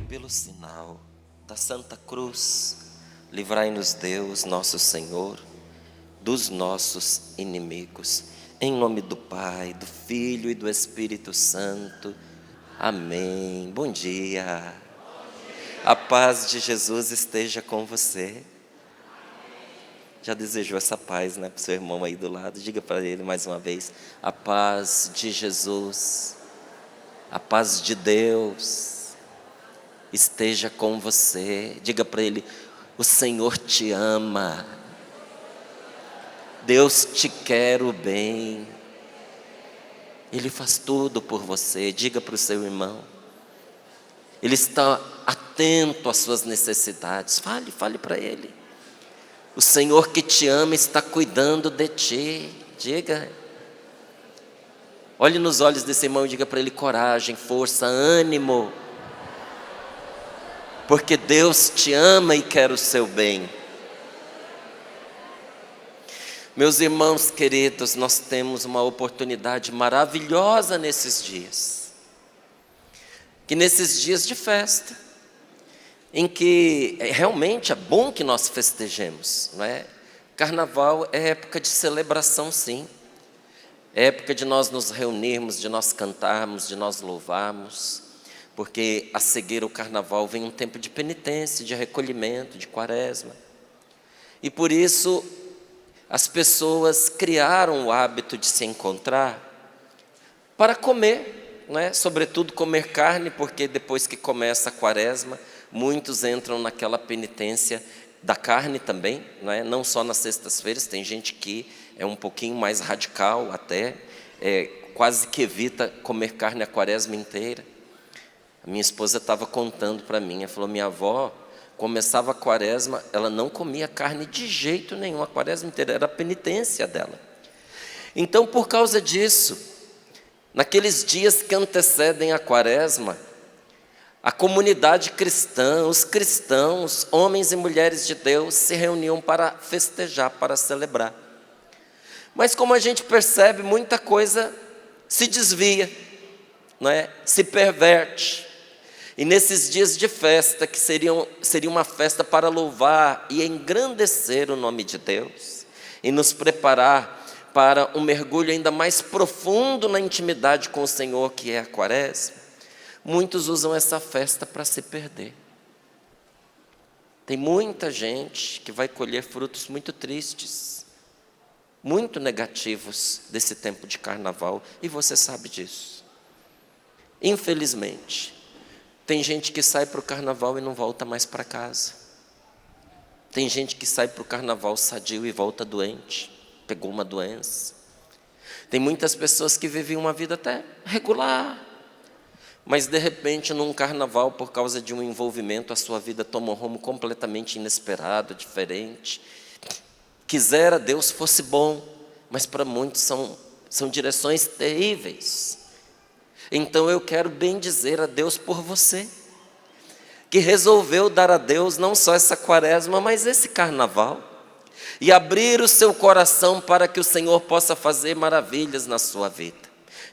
pelo sinal da Santa Cruz, livrai-nos Deus, nosso Senhor, dos nossos inimigos. Em nome do Pai, do Filho e do Espírito Santo. Amém. Bom dia. A paz de Jesus esteja com você. Já desejou essa paz, né, para o seu irmão aí do lado? Diga para ele mais uma vez: a paz de Jesus, a paz de Deus esteja com você. Diga para ele: o Senhor te ama, Deus te quer o bem, Ele faz tudo por você. Diga para o seu irmão, Ele está atento às suas necessidades. Fale para Ele. O Senhor que te ama está cuidando de ti. Diga. Olhe nos olhos desse irmão e diga para ele: coragem, força, ânimo. Porque Deus te ama e quer o seu bem. Meus irmãos queridos, nós temos uma oportunidade maravilhosa nesses dias. Que nesses dias de festa, em que realmente é bom que nós festejemos, não é? Carnaval é época de celebração, sim. É época de nós nos reunirmos, de nós cantarmos, de nós louvarmos, porque a seguir o carnaval vem um tempo de penitência, de recolhimento, de quaresma. E por isso as pessoas criaram o hábito de se encontrar para comer, não é? Sobretudo comer carne, porque depois que começa a quaresma, muitos entram naquela penitência da carne também, não é? Não só nas sextas-feiras, tem gente que é um pouquinho mais radical até, quase que evita comer carne a quaresma inteira. A minha esposa estava contando para mim, ela falou: minha avó começava a quaresma, ela não comia carne de jeito nenhum, a quaresma inteira, era a penitência dela. Então, por causa disso, naqueles dias que antecedem a quaresma, a comunidade cristã, os cristãos, homens e mulheres de Deus, se reuniam para festejar, para celebrar. Mas como a gente percebe, muita coisa se desvia, não é? Se perverte. E nesses dias de festa, que seria uma festa para louvar e engrandecer o nome de Deus, e nos preparar para um mergulho ainda mais profundo na intimidade com o Senhor, que é a quaresma, muitos usam essa festa para se perder. Tem muita gente que vai colher frutos muito tristes, muito negativos desse tempo de carnaval, e você sabe disso. Infelizmente, tem gente que sai para o carnaval e não volta mais para casa. Tem gente que sai para o carnaval sadio e volta doente, pegou uma doença. Tem muitas pessoas que vivem uma vida até regular, mas de repente num carnaval, por causa de um envolvimento, a sua vida toma um rumo completamente inesperado, diferente. Quisera Deus fosse bom, mas para muitos são direções terríveis. Então eu quero bendizer a Deus por você, que resolveu dar a Deus não só essa quaresma, mas esse carnaval, e abrir o seu coração para que o Senhor possa fazer maravilhas na sua vida.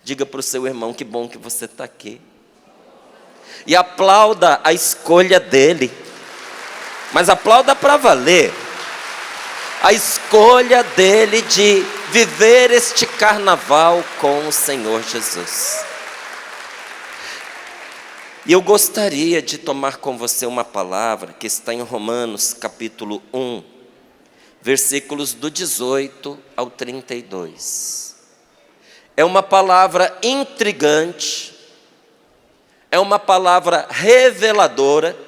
Diga para o seu irmão: que bom que você está aqui. E aplauda a escolha dele, mas aplauda para valer. A escolha dele de viver este carnaval com o Senhor Jesus. E eu gostaria de tomar com você uma palavra que está em Romanos capítulo 1, versículos do 18 ao 32. É uma palavra intrigante, é uma palavra reveladora,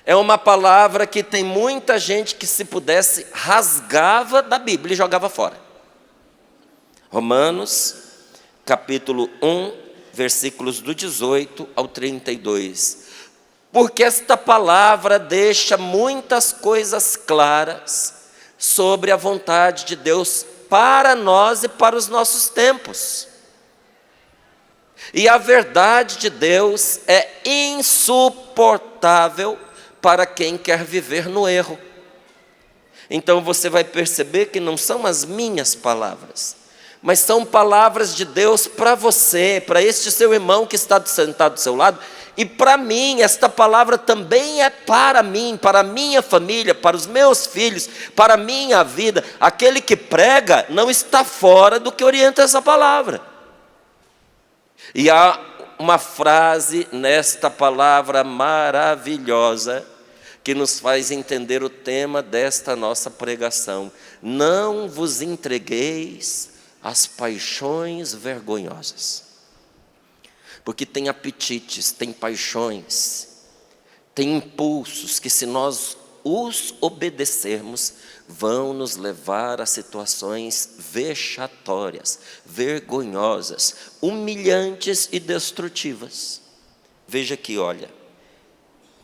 é uma palavra que tem muita gente que, se pudesse, rasgava da Bíblia e jogava fora. Romanos capítulo 1, versículos do 18 ao 32. Porque esta palavra deixa muitas coisas claras sobre a vontade de Deus para nós e para os nossos tempos. E a verdade de Deus é insuportável para quem quer viver no erro. Então você vai perceber que não são as minhas palavras, mas são palavras de Deus para você, para este seu irmão que está sentado do seu lado, e para mim, esta palavra também é para mim, para a minha família, para os meus filhos, para a minha vida. Aquele que prega não está fora do que orienta essa palavra. E há uma frase nesta palavra maravilhosa que nos faz entender o tema desta nossa pregação: não vos entregueis às paixões vergonhosas. Porque tem apetites, tem paixões, tem impulsos que, se nós os obedecermos, vão nos levar a situações vexatórias, vergonhosas, humilhantes e destrutivas. Veja aqui, olha,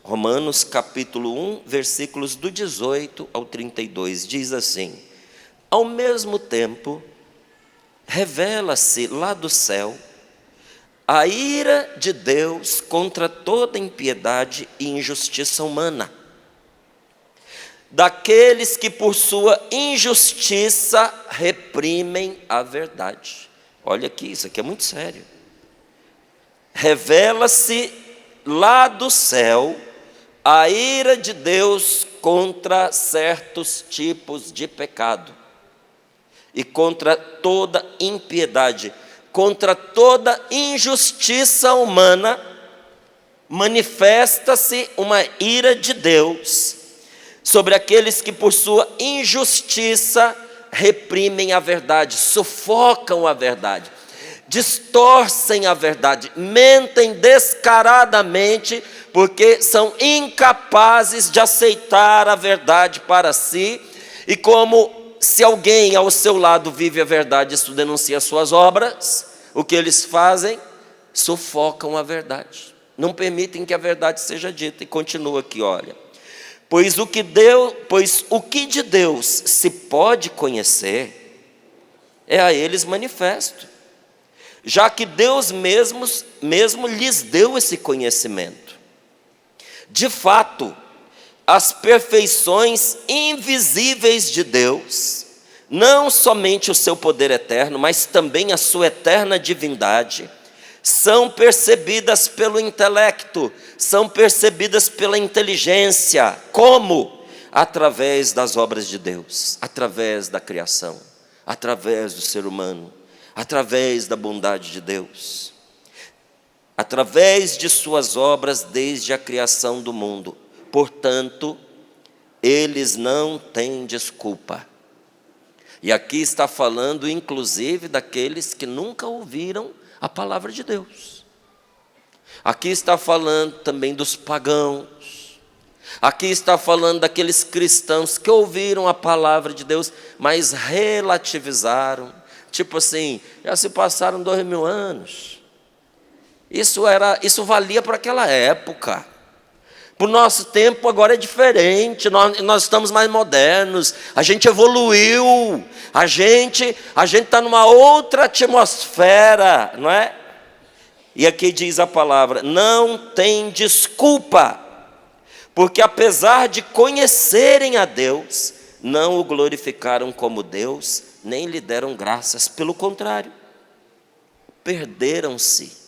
Romanos capítulo 1, versículos do 18 ao 32, diz assim: ao mesmo tempo, revela-se lá do céu a ira de Deus contra toda impiedade e injustiça humana, daqueles que por sua injustiça reprimem a verdade. Olha aqui, isso aqui é muito sério. Revela-se lá do céu a ira de Deus contra certos tipos de pecado e contra toda impiedade, contra toda injustiça humana. Manifesta-se uma ira de Deus sobre aqueles que por sua injustiça reprimem a verdade, sufocam a verdade, distorcem a verdade, mentem descaradamente, porque são incapazes de aceitar a verdade para si. E como se alguém ao seu lado vive a verdade, isso denuncia as suas obras, o que eles fazem? Sufocam a verdade, não permitem que a verdade seja dita. E continua aqui, olha: pois o que de Deus se pode conhecer é a eles manifesto, já que Deus mesmo lhes deu esse conhecimento. De fato, as perfeições invisíveis de Deus, não somente o seu poder eterno, mas também a sua eterna divindade, são percebidas pelo intelecto, são percebidas pela inteligência. Como? Através das obras de Deus, através da criação, através do ser humano, através da bondade de Deus, através de suas obras desde a criação do mundo. Portanto, eles não têm desculpa. E aqui está falando inclusive daqueles que nunca ouviram a palavra de Deus. Aqui está falando também dos pagãos. Aqui está falando daqueles cristãos que ouviram a palavra de Deus, mas relativizaram. Tipo assim, já se passaram 2000 anos. Isso valia para aquela época. Para o nosso tempo agora é diferente, nós estamos mais modernos, a gente evoluiu, a gente está numa outra atmosfera, não é? E aqui diz a palavra: não tem desculpa, porque apesar de conhecerem a Deus, não o glorificaram como Deus, nem lhe deram graças, pelo contrário, perderam-se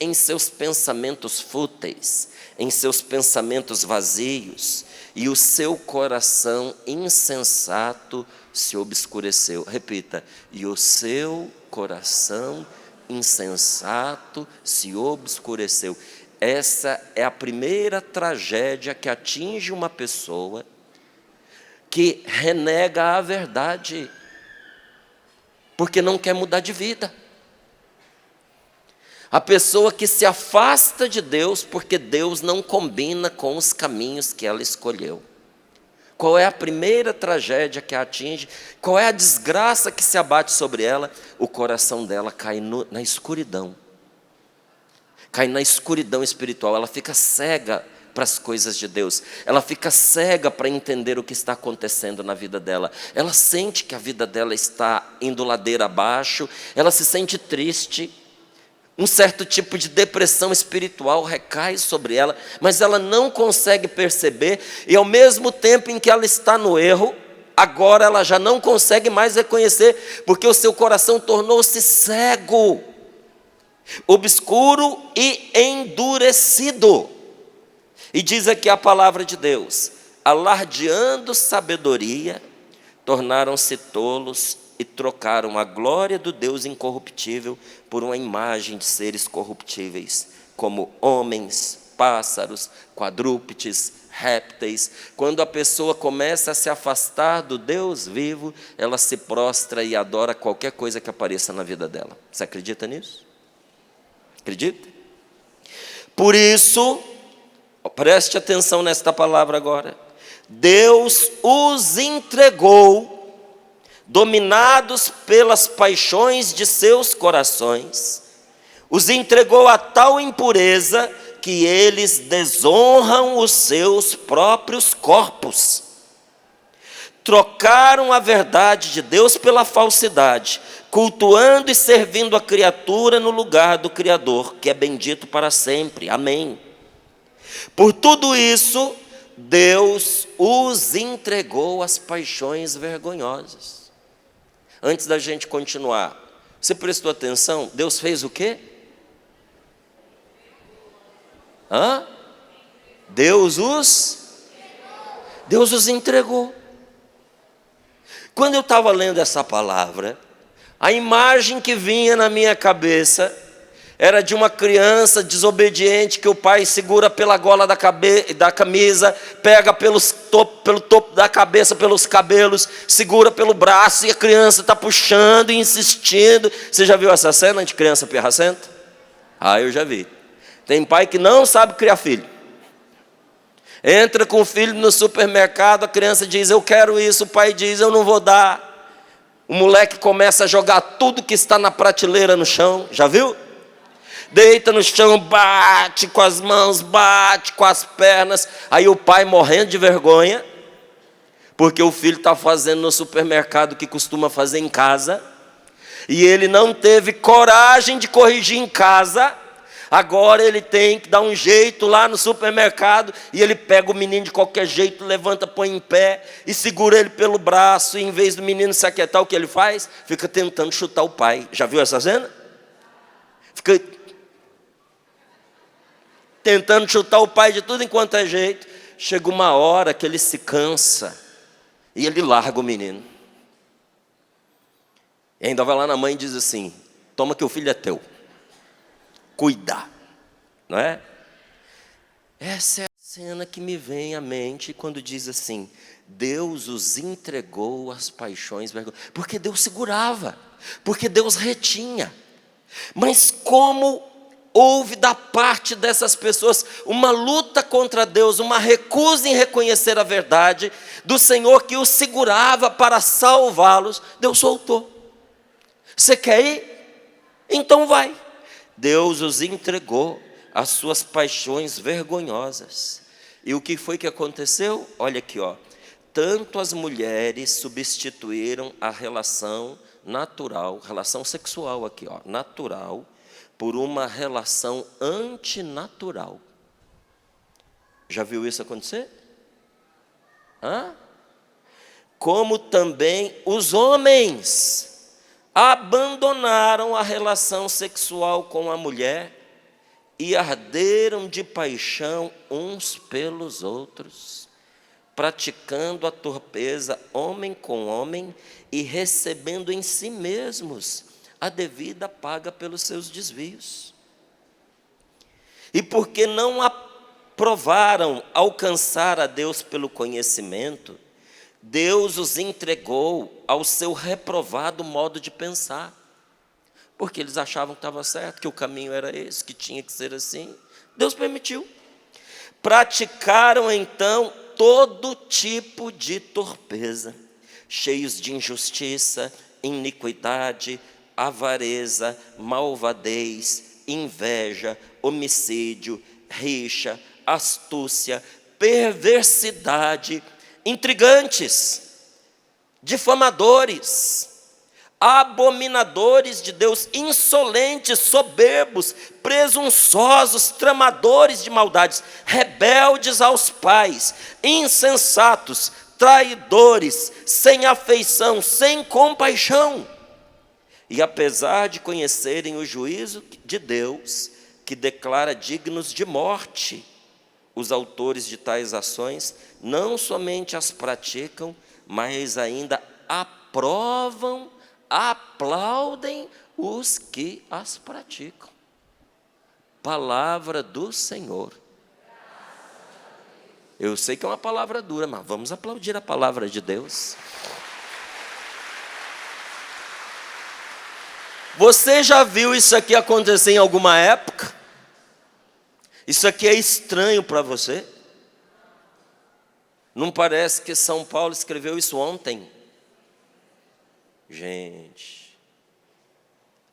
em seus pensamentos fúteis, em seus pensamentos vazios, e o seu coração insensato se obscureceu. Repita: e o seu coração insensato se obscureceu. Essa é a primeira tragédia que atinge uma pessoa que renega a verdade, porque não quer mudar de vida. A pessoa que se afasta de Deus porque Deus não combina com os caminhos que ela escolheu. Qual é a primeira tragédia que a atinge? Qual é a desgraça que se abate sobre ela? O coração dela cai na escuridão. Cai na escuridão espiritual. Ela fica cega para as coisas de Deus. Ela fica cega para entender o que está acontecendo na vida dela. Ela sente que a vida dela está indo ladeira abaixo. Ela se sente triste. Um certo tipo de depressão espiritual recai sobre ela, mas ela não consegue perceber, e ao mesmo tempo em que ela está no erro, agora ela já não consegue mais reconhecer, porque o seu coração tornou-se cego. obscuro e endurecido. E diz aqui a palavra de Deus: alardeando sabedoria, tornaram-se tolos e trocaram a glória do Deus incorruptível por uma imagem de seres corruptíveis, como homens, pássaros, quadrúpedes, répteis. Quando a pessoa começa a se afastar do Deus vivo, ela se prostra e adora qualquer coisa que apareça na vida dela. Você acredita nisso? Acredita? Por isso, preste atenção nesta palavra agora. Deus os entregou, dominados pelas paixões de seus corações, os entregou a tal impureza que eles desonram os seus próprios corpos. Trocaram a verdade de Deus pela falsidade, cultuando e servindo a criatura no lugar do Criador, que é bendito para sempre. Amém. Por tudo isso, Deus os entregou às paixões vergonhosas. Antes da gente continuar, você prestou atenção? Deus fez o quê? Deus os entregou. Quando eu estava lendo essa palavra, a imagem que vinha na minha cabeça era de uma criança desobediente que o pai segura pela gola da camisa, pega pelo topo da cabeça, pelos cabelos, segura pelo braço e a criança está puxando e insistindo. Você já viu essa cena de criança pirracenta? Eu já vi. Tem pai que não sabe criar filho. Entra com o filho no supermercado, a criança diz: eu quero isso, o pai diz: eu não vou dar. O moleque começa a jogar tudo que está na prateleira no chão, já viu? Deita no chão, bate com as mãos, bate com as pernas. Aí o pai morrendo de vergonha, porque o filho está fazendo no supermercado o que costuma fazer em casa, e ele não teve coragem de corrigir em casa. Agora ele tem que dar um jeito lá no supermercado, e ele pega o menino de qualquer jeito, levanta, põe em pé e segura ele pelo braço, e em vez do menino se aquietar, o que ele faz? Fica tentando chutar o pai. Já viu essa cena? Fica tentando chutar o pai de tudo enquanto é jeito. Chega uma hora que ele se cansa e ele larga o menino. E ainda vai lá na mãe e diz assim: toma que o filho é teu. Cuidar, não é? Essa é a cena que me vem à mente quando diz assim: Deus os entregou às paixões vergonhosas. Porque Deus segurava, porque Deus retinha. Mas como houve da parte dessas pessoas uma luta contra Deus, uma recusa em reconhecer a verdade do Senhor que os segurava para salvá-los, Deus soltou. Você quer ir? Então vai. Deus os entregou às suas paixões vergonhosas. E o que foi que aconteceu? Olha aqui, tanto as mulheres substituíram a relação natural, relação sexual aqui, natural, por uma relação antinatural. Já viu isso acontecer? Como também os homens abandonaram a relação sexual com a mulher e arderam de paixão uns pelos outros, praticando a torpeza homem com homem e recebendo em si mesmos a devida paga pelos seus desvios. E porque não aprovaram alcançar a Deus pelo conhecimento, Deus os entregou ao seu reprovado modo de pensar, porque eles achavam que estava certo, que o caminho era esse, que tinha que ser assim. Deus permitiu. Praticaram então todo tipo de torpeza, cheios de injustiça, iniquidade, avareza, malvadez, inveja, homicídio, rixa, astúcia, perversidade, intrigantes, difamadores, abominadores de Deus, insolentes, soberbos, presunçosos, tramadores de maldades, rebeldes aos pais, insensatos, traidores, sem afeição, sem compaixão. E apesar de conhecerem o juízo de Deus, que declara dignos de morte os autores de tais ações, não somente as praticam, mas ainda aprovam, aplaudem os que as praticam. Palavra do Senhor. Eu sei que é uma palavra dura, mas vamos aplaudir a palavra de Deus. Você já viu isso aqui acontecer em alguma época? Isso aqui é estranho para você? Não parece que São Paulo escreveu isso ontem? Gente,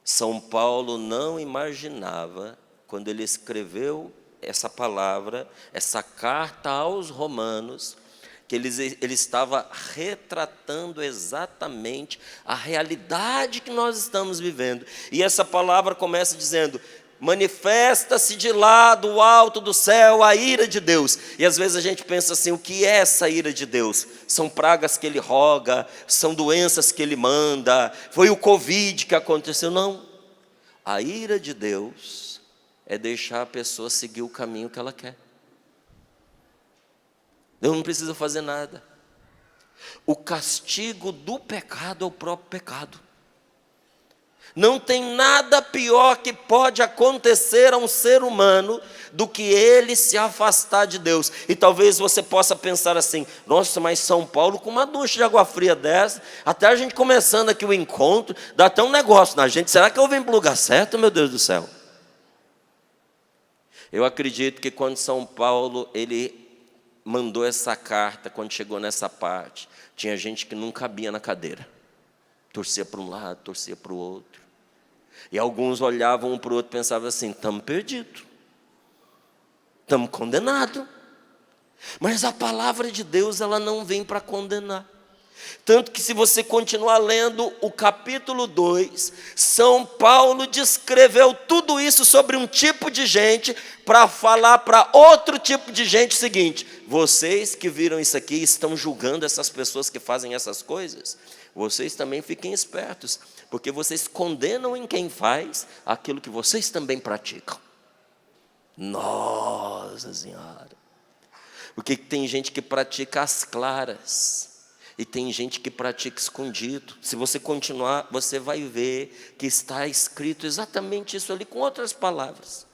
São Paulo não imaginava, quando ele escreveu essa palavra, essa carta aos romanos, que ele estava retratando exatamente a realidade que nós estamos vivendo. E essa palavra começa dizendo: manifesta-se de lá do alto do céu a ira de Deus. E às vezes a gente pensa assim: o que é essa ira de Deus? São pragas que ele roga, são doenças que ele manda, foi o Covid que aconteceu. Não, a ira de Deus é deixar a pessoa seguir o caminho que ela quer. Deus não precisa fazer nada. O castigo do pecado é o próprio pecado. Não tem nada pior que pode acontecer a um ser humano do que ele se afastar de Deus. E talvez você possa pensar assim: nossa, mas São Paulo, com uma ducha de água fria dessa, até a gente começando aqui o encontro, dá até um negócio na gente. Será que eu venho para o lugar certo, meu Deus do céu? Eu acredito que quando São Paulo, ele mandou essa carta, quando chegou nessa parte, tinha gente que não cabia na cadeira. Torcia para um lado, torcia para o outro. E alguns olhavam um para o outro e pensavam assim: estamos perdidos, estamos condenados. Mas a palavra de Deus, ela não vem para condenar. Tanto que, se você continuar lendo o capítulo 2, São Paulo descreveu tudo isso sobre um tipo de gente, para falar para outro tipo de gente o seguinte: vocês que viram isso aqui, estão julgando essas pessoas que fazem essas coisas, vocês também fiquem espertos, porque vocês condenam em quem faz aquilo que vocês também praticam. Nossa Senhora! Porque tem gente que pratica às claras, e tem gente que pratica escondido. Se você continuar, você vai ver que está escrito exatamente isso ali, com outras palavras.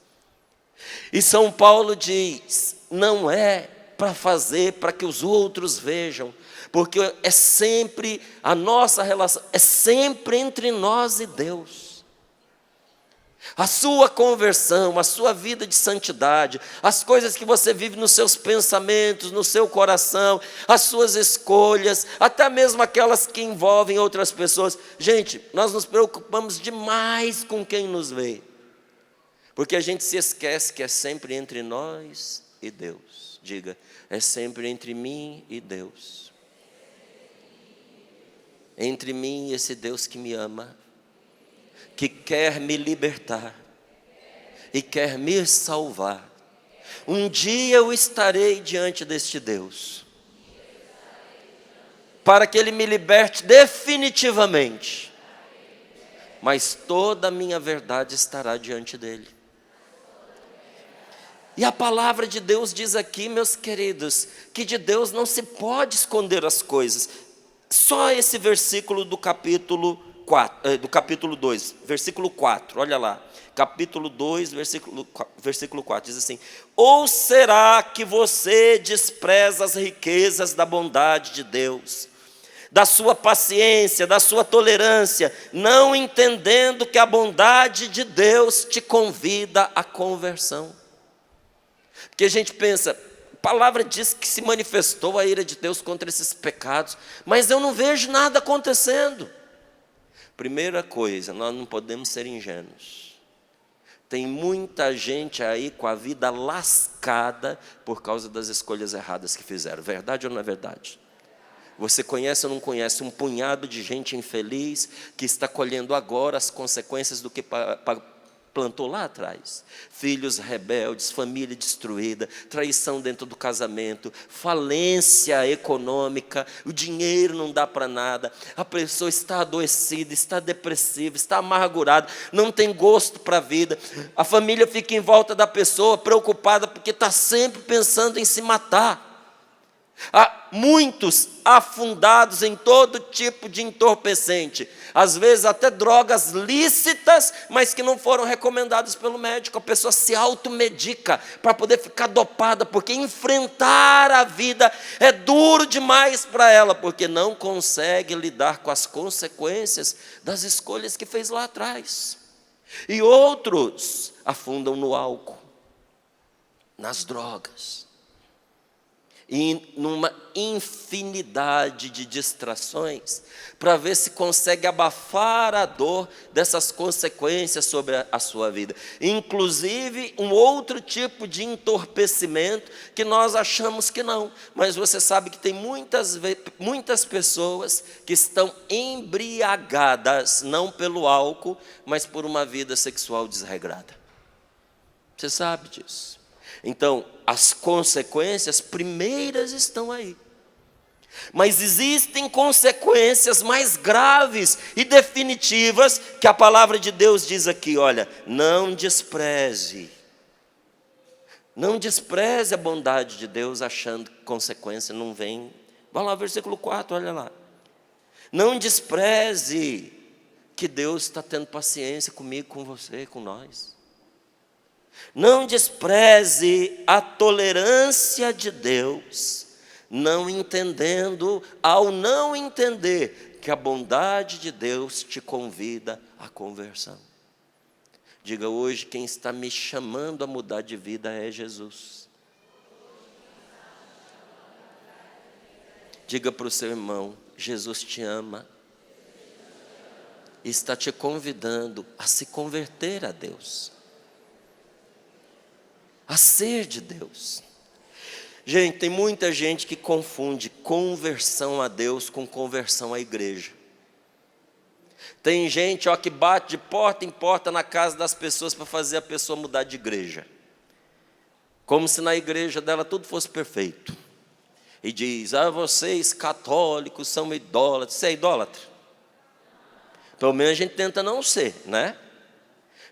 E São Paulo diz: não é para fazer para que os outros vejam, porque é sempre, a nossa relação é sempre entre nós e Deus. A sua conversão, a sua vida de santidade, as coisas que você vive nos seus pensamentos, no seu coração, as suas escolhas, até mesmo aquelas que envolvem outras pessoas. Gente, nós nos preocupamos demais com quem nos vê, porque a gente se esquece que é sempre entre nós e Deus. Diga: é sempre entre mim e Deus. Entre mim e esse Deus que me ama, que quer me libertar e quer me salvar. Um dia eu estarei diante deste Deus, para que Ele me liberte definitivamente, mas toda a minha verdade estará diante dEle. E a palavra de Deus diz aqui, meus queridos, que de Deus não se pode esconder as coisas. Só esse versículo do capítulo 2, versículo 4, olha lá, capítulo 2, versículo 4, diz assim: ou será que você despreza as riquezas da bondade de Deus, da sua paciência, da sua tolerância, não entendendo que a bondade de Deus te convida à conversão? Porque a gente pensa, a palavra diz que se manifestou a ira de Deus contra esses pecados, mas eu não vejo nada acontecendo. Primeira coisa, nós não podemos ser ingênuos. Tem muita gente aí com a vida lascada por causa das escolhas erradas que fizeram. Verdade ou não é verdade? Você conhece ou não conhece um punhado de gente infeliz que está colhendo agora as consequências do que plantou lá atrás. Filhos rebeldes, família destruída, traição dentro do casamento, falência econômica, o dinheiro não dá para nada, a pessoa está adoecida, está depressiva, está amargurada, não tem gosto para a vida, a família fica em volta da pessoa preocupada porque está sempre pensando em se matar. Há muitos afundados em todo tipo de entorpecente, às vezes até drogas lícitas, mas que não foram recomendadas pelo médico. A pessoa se automedica para poder ficar dopada, porque enfrentar a vida é duro demais para ela, porque não consegue lidar com as consequências das escolhas que fez lá atrás. E outros afundam no álcool, nas drogas, e numa infinidade de distrações, para ver se consegue abafar a dor dessas consequências sobre a sua vida. Inclusive, um outro tipo de entorpecimento que nós achamos que não, mas você sabe que tem muitas pessoas que estão embriagadas, não pelo álcool, mas por uma vida sexual desregrada. Você sabe disso. Então, as consequências primeiras estão aí. Mas existem consequências mais graves e definitivas que a palavra de Deus diz aqui, olha, não despreze a bondade de Deus achando que consequência não vem. Vai lá, versículo 4, olha lá. Não despreze que Deus está tendo paciência comigo, com você, com nós. Não despreze a tolerância de Deus, ao não entender que a bondade de Deus te convida à conversão. Diga hoje, quem está me chamando a mudar de vida é Jesus. Diga para o seu irmão, Jesus te ama e está te convidando a se converter a Deus, a ser de Deus. Gente, tem muita gente que confunde conversão a Deus com conversão à igreja. Tem gente que bate de porta em porta na casa das pessoas para fazer a pessoa mudar de igreja, como se na igreja dela tudo fosse perfeito. E diz, vocês católicos são idólatras. Você é idólatra? Pelo menos a gente tenta não ser, né?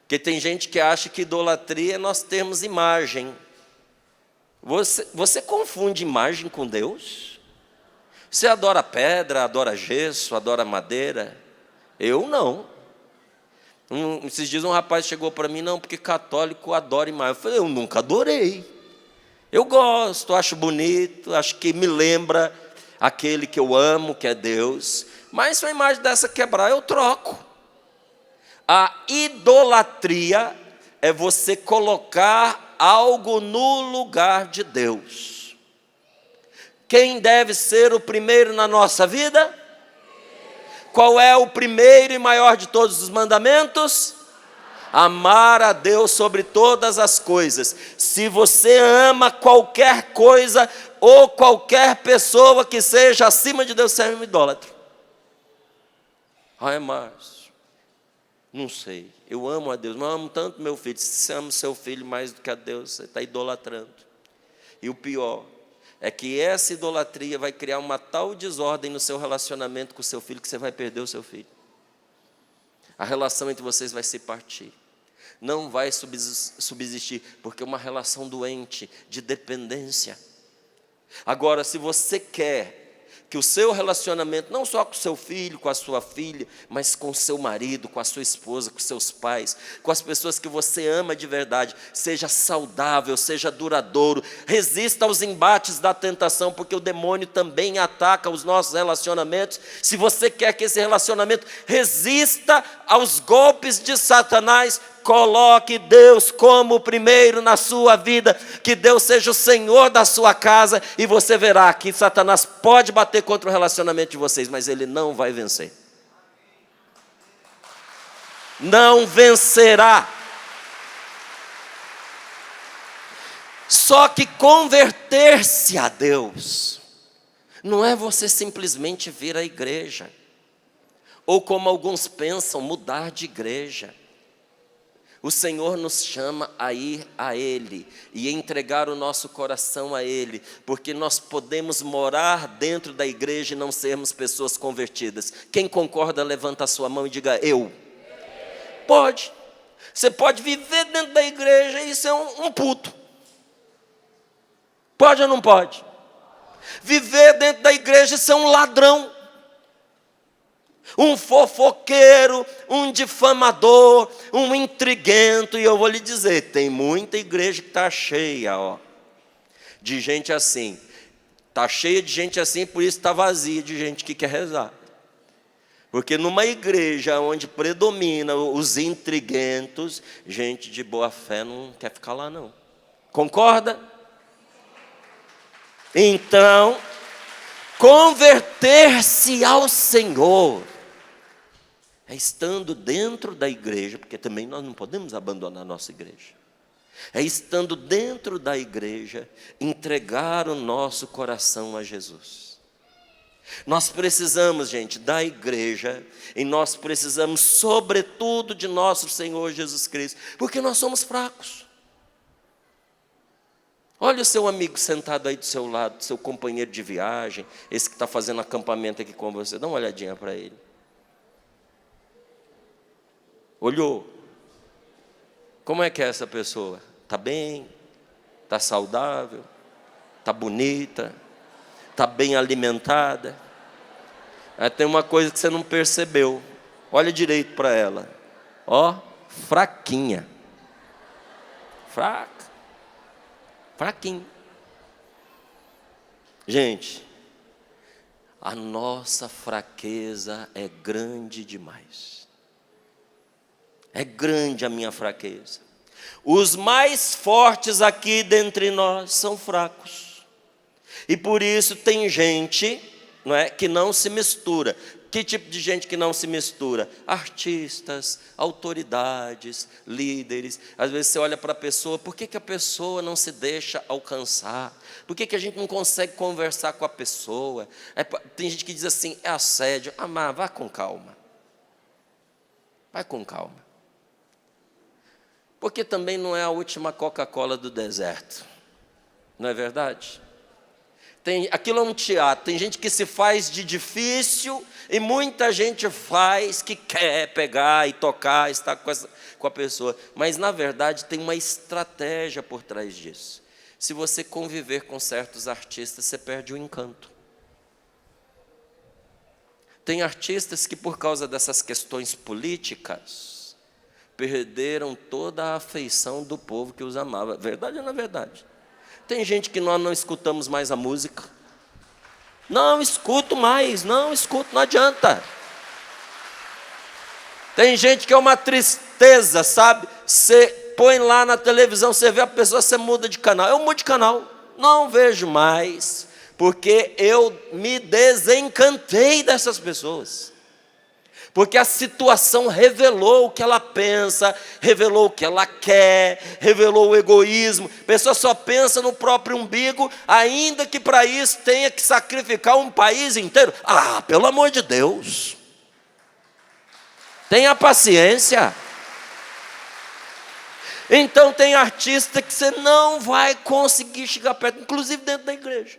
Porque tem gente que acha que idolatria é nós termos imagem. Você confunde imagem com Deus? Você adora pedra, adora gesso, adora madeira? Eu não. Esses dias um rapaz chegou para mim, não, porque católico adora imagem. Eu falei, eu nunca adorei. Eu gosto, acho bonito, acho que me lembra aquele que eu amo, que é Deus. Mas se uma imagem dessa quebrar, eu troco. A idolatria é você colocar algo no lugar de Deus. Quem deve ser o primeiro na nossa vida? Qual é o primeiro e maior de todos os mandamentos? Amar a Deus sobre todas as coisas. Se você ama qualquer coisa ou qualquer pessoa que seja acima de Deus, você é um idólatra. Márcio, não sei, eu amo a Deus, mas eu amo tanto meu filho. Se você ama seu filho mais do que a Deus, você está idolatrando. E o pior é que essa idolatria vai criar uma tal desordem no seu relacionamento com o seu filho, que você vai perder o seu filho. A relação entre vocês vai se partir. Não vai subsistir, porque é uma relação doente, de dependência. Agora, se você quer que o seu relacionamento, não só com o seu filho, com a sua filha, mas com o seu marido, com a sua esposa, com seus pais, com as pessoas que você ama de verdade, seja saudável, seja duradouro, resista aos embates da tentação, porque o demônio também ataca os nossos relacionamentos. Se você quer que esse relacionamento resista aos golpes de Satanás, coloque Deus como primeiro na sua vida, que Deus seja o Senhor da sua casa, e você verá que Satanás pode bater contra o relacionamento de vocês, mas ele não vai vencer. Não vencerá. Só que converter-se a Deus não é você simplesmente vir à igreja, ou como alguns pensam, mudar de igreja. O Senhor nos chama a ir a Ele e entregar o nosso coração a Ele, porque nós podemos morar dentro da igreja e não sermos pessoas convertidas. Quem concorda, levanta a sua mão e diga: eu. Pode. Você pode viver dentro da igreja e ser um puto. Pode ou não pode? Viver dentro da igreja e ser um ladrão, um fofoqueiro, um difamador, um intriguento. E eu vou lhe dizer, tem muita igreja que está cheia, de gente assim. Está cheia de gente assim, por isso está vazia de gente que quer rezar. Porque numa igreja onde predomina os intriguentos, gente de boa fé não quer ficar lá não. Concorda? Então, converter-se ao Senhor é estando dentro da igreja, porque também nós não podemos abandonar a nossa igreja. É estando dentro da igreja, entregar o nosso coração a Jesus. Nós precisamos, gente, da igreja, e nós precisamos, sobretudo, de nosso Senhor Jesus Cristo, porque nós somos fracos. Olha o seu amigo sentado aí do seu lado, seu companheiro de viagem, esse que está fazendo acampamento aqui com você, dá uma olhadinha para ele. Olhou? Como é que é essa pessoa? Está bem? Está saudável? Está bonita? Está bem alimentada? Tem uma coisa que você não percebeu. Olha direito para ela. Fraquinha. Fraca. Fraquinho. Gente, a nossa fraqueza é grande demais. É grande a minha fraqueza. Os mais fortes aqui dentre nós são fracos. E por isso tem gente, não é, que não se mistura. Que tipo de gente que não se mistura? Artistas, autoridades, líderes. Às vezes você olha para a pessoa, por que a pessoa não se deixa alcançar? Por que a gente não consegue conversar com a pessoa? Tem gente que diz assim, é assédio. Mas vá com calma. Vai com calma. Porque também não é a última Coca-Cola do deserto. Não é verdade? Aquilo é um teatro, tem gente que se faz de difícil e muita gente faz que quer pegar e tocar, estar com a pessoa. Mas, na verdade, tem uma estratégia por trás disso. Se você conviver com certos artistas, você perde o encanto. Tem artistas que, por causa dessas questões políticas, perderam toda a afeição do povo que os amava. Verdade ou não é verdade? Tem gente que nós não escutamos mais a música. Não escuto mais, não adianta. Tem gente que é uma tristeza, sabe? Você põe lá na televisão, você vê a pessoa, você muda de canal. Eu mudo de canal, não vejo mais, porque eu me desencantei dessas pessoas. Porque a situação revelou o que ela pensa, revelou o que ela quer, revelou o egoísmo. A pessoa só pensa no próprio umbigo, ainda que para isso tenha que sacrificar um país inteiro. Pelo amor de Deus. Tenha paciência. Então tem artista que você não vai conseguir chegar perto, inclusive dentro da igreja.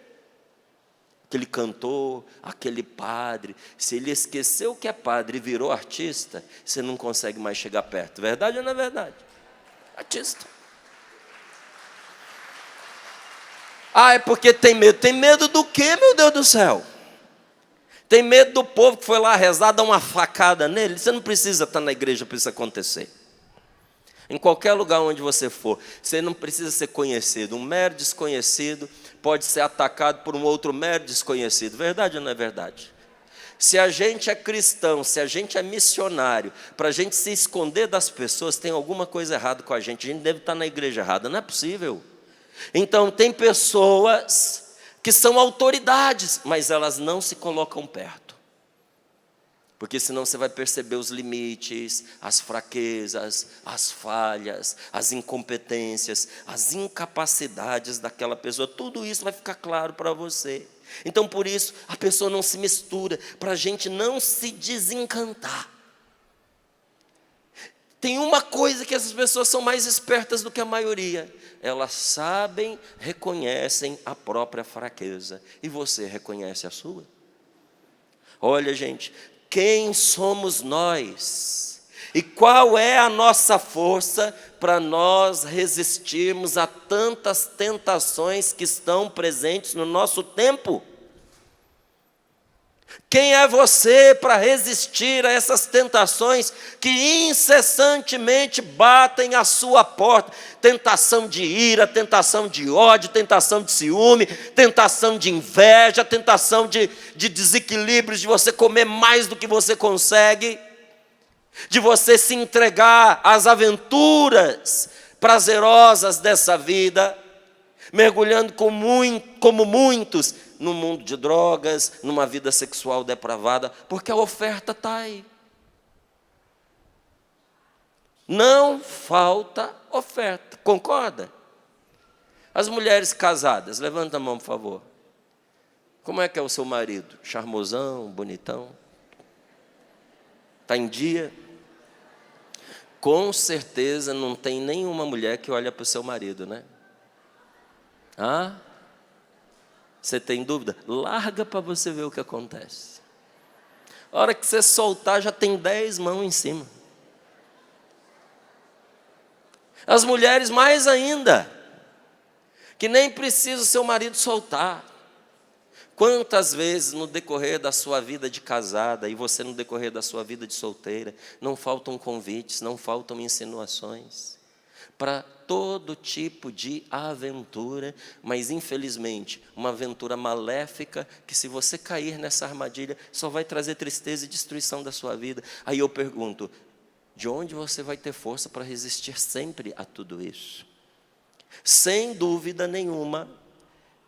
Aquele cantor, aquele padre, se ele esqueceu que é padre e virou artista, você não consegue mais chegar perto. Verdade ou não é verdade? Artista. É porque tem medo. Tem medo do quê, meu Deus do céu? Tem medo do povo que foi lá rezar, dar uma facada nele? Você não precisa estar na igreja para isso acontecer. Em qualquer lugar onde você for, você não precisa ser conhecido. Um mero desconhecido pode ser atacado por um outro mero desconhecido. Verdade ou não é verdade? Se a gente é cristão, se a gente é missionário, para a gente se esconder das pessoas, tem alguma coisa errada com a gente deve estar na igreja errada, não é possível. Então tem pessoas que são autoridades, mas elas não se colocam perto. Porque senão você vai perceber os limites, as fraquezas, as falhas, as incompetências, as incapacidades daquela pessoa. Tudo isso vai ficar claro para você. Então, por isso, a pessoa não se mistura, para a gente não se desencantar. Tem uma coisa que essas pessoas são mais espertas do que a maioria. Elas sabem, reconhecem a própria fraqueza. E você reconhece a sua? Olha, gente, quem somos nós? E qual é a nossa força para nós resistirmos a tantas tentações que estão presentes no nosso tempo? Quem é você para resistir a essas tentações que incessantemente batem à sua porta? Tentação de ira, tentação de ódio, tentação de ciúme, tentação de inveja, tentação de desequilíbrios, de você comer mais do que você consegue, de você se entregar às aventuras prazerosas dessa vida, mergulhando como muitos no mundo de drogas, numa vida sexual depravada, porque a oferta está aí. Não falta oferta, concorda? As mulheres casadas, levanta a mão, por favor. Como é que é o seu marido? Charmosão, bonitão? Está em dia? Com certeza não tem nenhuma mulher que olha para o seu marido, né? Ah? Você tem dúvida? Larga para você ver o que acontece. A hora que você soltar, já tem 10 mãos em cima. As mulheres mais ainda, que nem precisa o seu marido soltar. Quantas vezes no decorrer da sua vida de casada, e você no decorrer da sua vida de solteira, não faltam convites, não faltam insinuações para todo tipo de aventura, mas infelizmente, uma aventura maléfica, que se você cair nessa armadilha, só vai trazer tristeza e destruição da sua vida. Aí eu pergunto, de onde você vai ter força para resistir sempre a tudo isso? Sem dúvida nenhuma,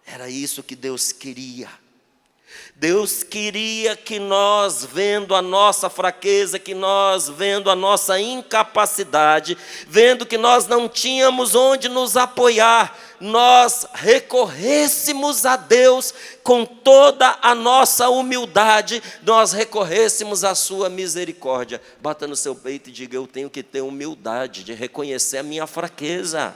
era isso que Deus queria. Deus queria que nós, vendo a nossa fraqueza, que nós, vendo a nossa incapacidade, vendo que nós não tínhamos onde nos apoiar, nós recorrêssemos a Deus com toda a nossa humildade, nós recorrêssemos à sua misericórdia. Bata no seu peito e diga, eu tenho que ter humildade de reconhecer a minha fraqueza.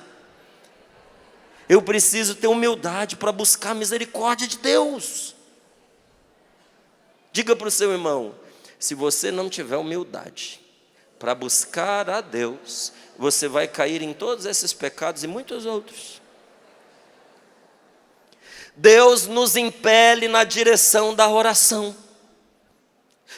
Eu preciso ter humildade para buscar a misericórdia de Deus. Diga para o seu irmão, se você não tiver humildade para buscar a Deus, você vai cair em todos esses pecados e muitos outros. Deus nos impele na direção da oração.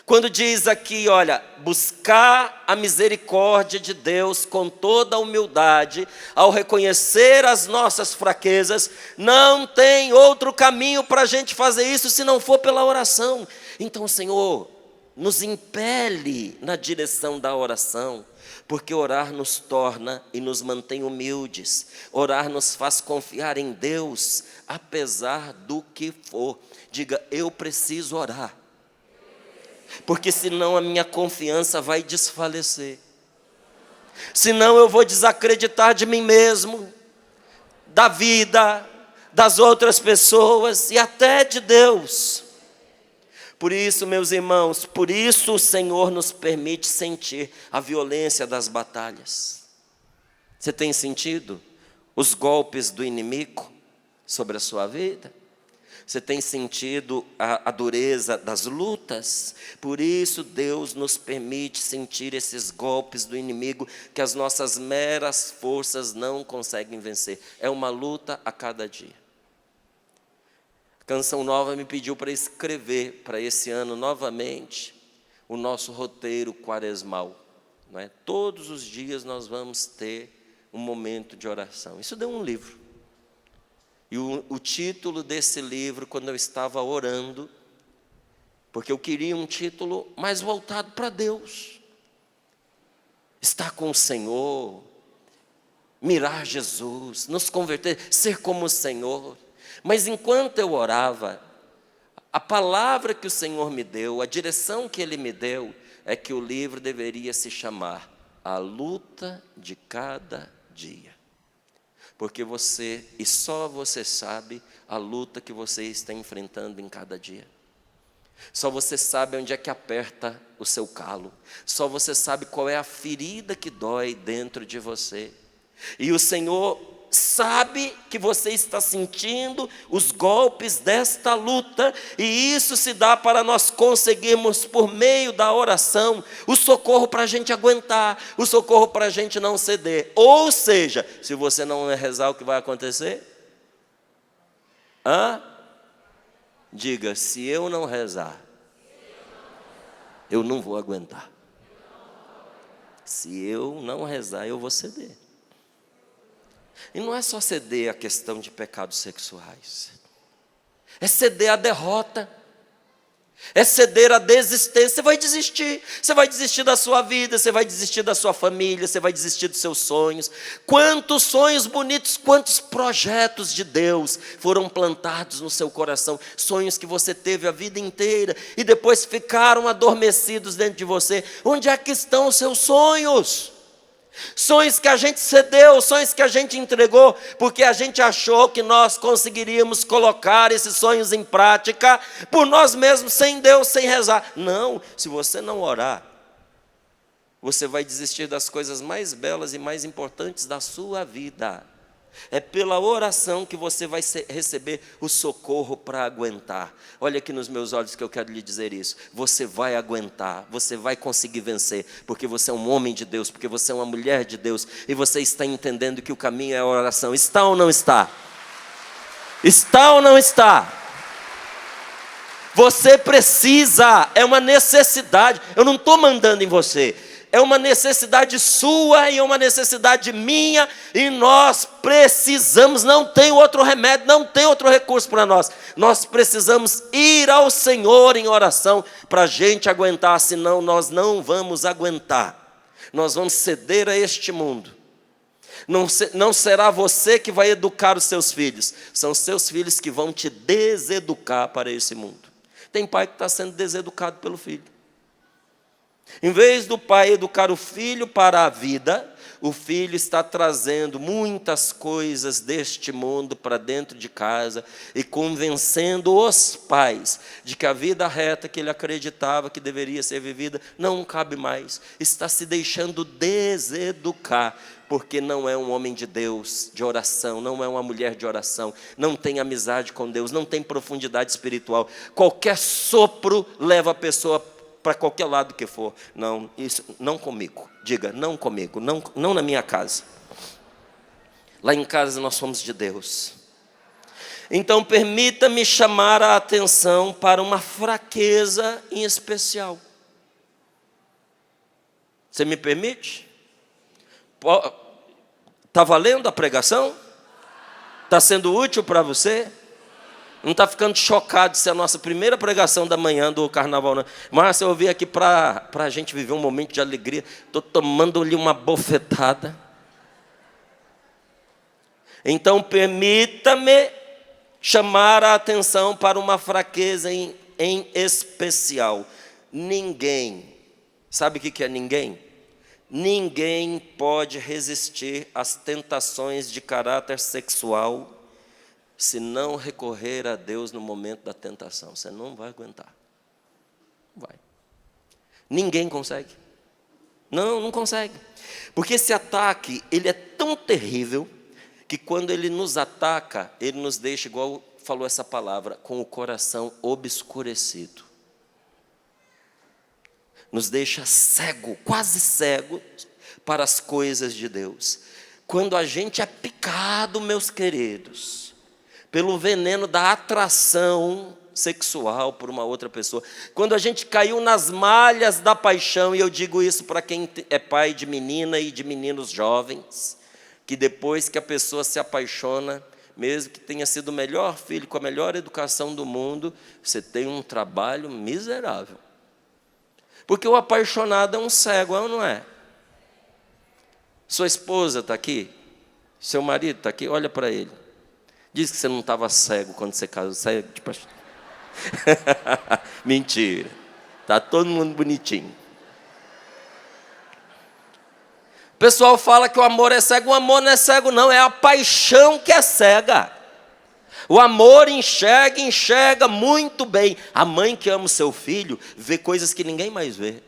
Quando diz aqui, olha, buscar a misericórdia de Deus com toda a humildade, ao reconhecer as nossas fraquezas, não tem outro caminho para a gente fazer isso se não for pela oração. Então, Senhor, nos impele na direção da oração, porque orar nos torna e nos mantém humildes. Orar nos faz confiar em Deus, apesar do que for. Diga, eu preciso orar. Porque senão a minha confiança vai desfalecer. Senão eu vou desacreditar de mim mesmo, da vida, das outras pessoas e até de Deus. Por isso, meus irmãos, por isso o Senhor nos permite sentir a violência das batalhas. Você tem sentido os golpes do inimigo sobre a sua vida? Você tem sentido a dureza das lutas? Por isso Deus nos permite sentir esses golpes do inimigo que as nossas meras forças não conseguem vencer. É uma luta a cada dia. A Canção Nova me pediu para escrever para esse ano novamente o nosso roteiro quaresmal. Não é? Todos os dias nós vamos ter um momento de oração. Isso deu um livro. E o título desse livro, quando eu estava orando, porque eu queria um título mais voltado para Deus. Estar com o Senhor, mirar Jesus, nos converter, ser como o Senhor. Mas enquanto eu orava, a palavra que o Senhor me deu, a direção que Ele me deu, é que o livro deveria se chamar A Luta de Cada Dia. Porque você, e só você sabe, a luta que você está enfrentando em cada dia. Só você sabe onde é que aperta o seu calo. Só você sabe qual é a ferida que dói dentro de você. E o Senhor sabe que você está sentindo os golpes desta luta, e isso se dá para nós conseguirmos, por meio da oração, o socorro para a gente aguentar, o socorro para a gente não ceder. Ou seja, se você não rezar, o que vai acontecer? Diga, se eu não rezar, eu não vou aguentar. Se eu não rezar, eu vou ceder. E não é só ceder a questão de pecados sexuais. É ceder a derrota. É ceder a desistência. Você vai desistir. Você vai desistir da sua vida, você vai desistir da sua família, você vai desistir dos seus sonhos. Quantos sonhos bonitos, quantos projetos de Deus foram plantados no seu coração. Sonhos que você teve a vida inteira e depois ficaram adormecidos dentro de você. Onde é que estão os seus sonhos? Sonhos que a gente cedeu, sonhos que a gente entregou, porque a gente achou que nós conseguiríamos colocar esses sonhos em prática por nós mesmos, sem Deus, sem rezar. Não, se você não orar, você vai desistir das coisas mais belas e mais importantes da sua vida. É pela oração que você vai receber o socorro para aguentar. Olha aqui nos meus olhos que eu quero lhe dizer isso. Você vai aguentar, você vai conseguir vencer, porque você é um homem de Deus, porque você é uma mulher de Deus, e você está entendendo que o caminho é a oração. Está ou não está? Está ou não está? Você precisa, é uma necessidade. Eu não estou mandando em você. É uma necessidade sua e é uma necessidade minha, e nós precisamos, não tem outro remédio, não tem outro recurso para nós. Nós precisamos ir ao Senhor em oração para a gente aguentar, senão nós não vamos aguentar. Nós vamos ceder a este mundo. Não será você que vai educar os seus filhos, são os seus filhos que vão te deseducar para esse mundo. Tem pai que está sendo deseducado pelo filho. Em vez do pai educar o filho para a vida, o filho está trazendo muitas coisas deste mundo para dentro de casa e convencendo os pais de que a vida reta que ele acreditava que deveria ser vivida não cabe mais. Está se deixando deseducar, porque não é um homem de Deus, de oração, não é uma mulher de oração, não tem amizade com Deus, não tem profundidade espiritual. Qualquer sopro leva a pessoa para qualquer lado que for. Não, isso não comigo. Diga, não comigo, não na minha casa. Lá em casa nós somos de Deus. Então permita-me chamar a atenção para uma fraqueza em especial. Você me permite? Está valendo a pregação? Está sendo útil para você? Não está ficando chocado se é a nossa primeira pregação da manhã do carnaval, não. Mas eu vim aqui para a gente viver um momento de alegria. Estou tomando-lhe uma bofetada. Então permita-me chamar a atenção para uma fraqueza em especial. Ninguém, sabe o que é ninguém? Ninguém pode resistir às tentações de caráter sexual se não recorrer a Deus no momento da tentação. Você não vai aguentar. Vai. Ninguém consegue. Não consegue. Porque esse ataque, ele é tão terrível, que quando ele nos ataca, ele nos deixa, igual falou essa palavra, com o coração obscurecido. Nos deixa cego, quase cego, para as coisas de Deus. Quando a gente é picado, meus queridos, pelo veneno da atração sexual por uma outra pessoa, quando a gente caiu nas malhas da paixão, e eu digo isso para quem é pai de menina e de meninos jovens, que depois que a pessoa se apaixona, mesmo que tenha sido o melhor filho, com a melhor educação do mundo, você tem um trabalho miserável. Porque o apaixonado é um cego, é ou não é? Sua esposa está aqui? Seu marido está aqui? Olha para ele. Diz que você não estava cego quando você casou. Cego de paixão. Mentira. Está todo mundo bonitinho. O pessoal fala que o amor é cego. O amor não é cego, não. É a paixão que é cega. O amor enxerga muito bem. A mãe que ama o seu filho vê coisas que ninguém mais vê.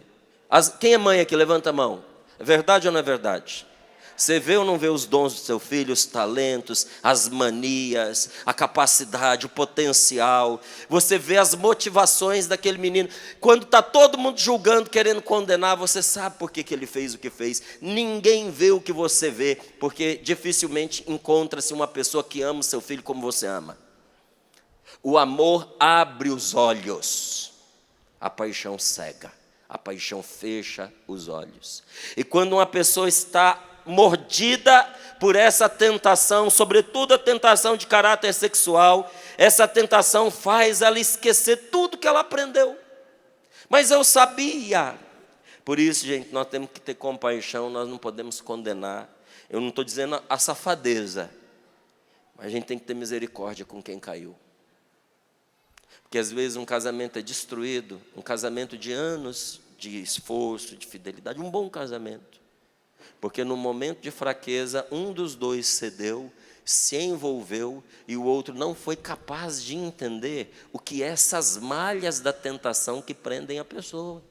Quem é mãe aqui? Levanta a mão. É verdade ou não é verdade? Você vê ou não vê os dons do seu filho, os talentos, as manias, a capacidade, o potencial. Você vê as motivações daquele menino. Quando está todo mundo julgando, querendo condenar, você sabe por que ele fez o que fez. Ninguém vê o que você vê, porque dificilmente encontra-se uma pessoa que ama o seu filho como você ama. O amor abre os olhos, a paixão cega. A paixão fecha os olhos. E quando uma pessoa está mordida por essa tentação, sobretudo a tentação de caráter sexual, essa tentação faz ela esquecer tudo que ela aprendeu. Mas eu sabia. Por isso, gente, nós temos que ter compaixão, nós não podemos condenar. Eu não estou dizendo a safadeza, mas a gente tem que ter misericórdia com quem caiu. Porque às vezes um casamento é destruído, um casamento de anos de esforço, de fidelidade, um bom casamento. Porque no momento de fraqueza, um dos dois cedeu, se envolveu, e o outro não foi capaz de entender o que é essas malhas da tentação que prendem a pessoa.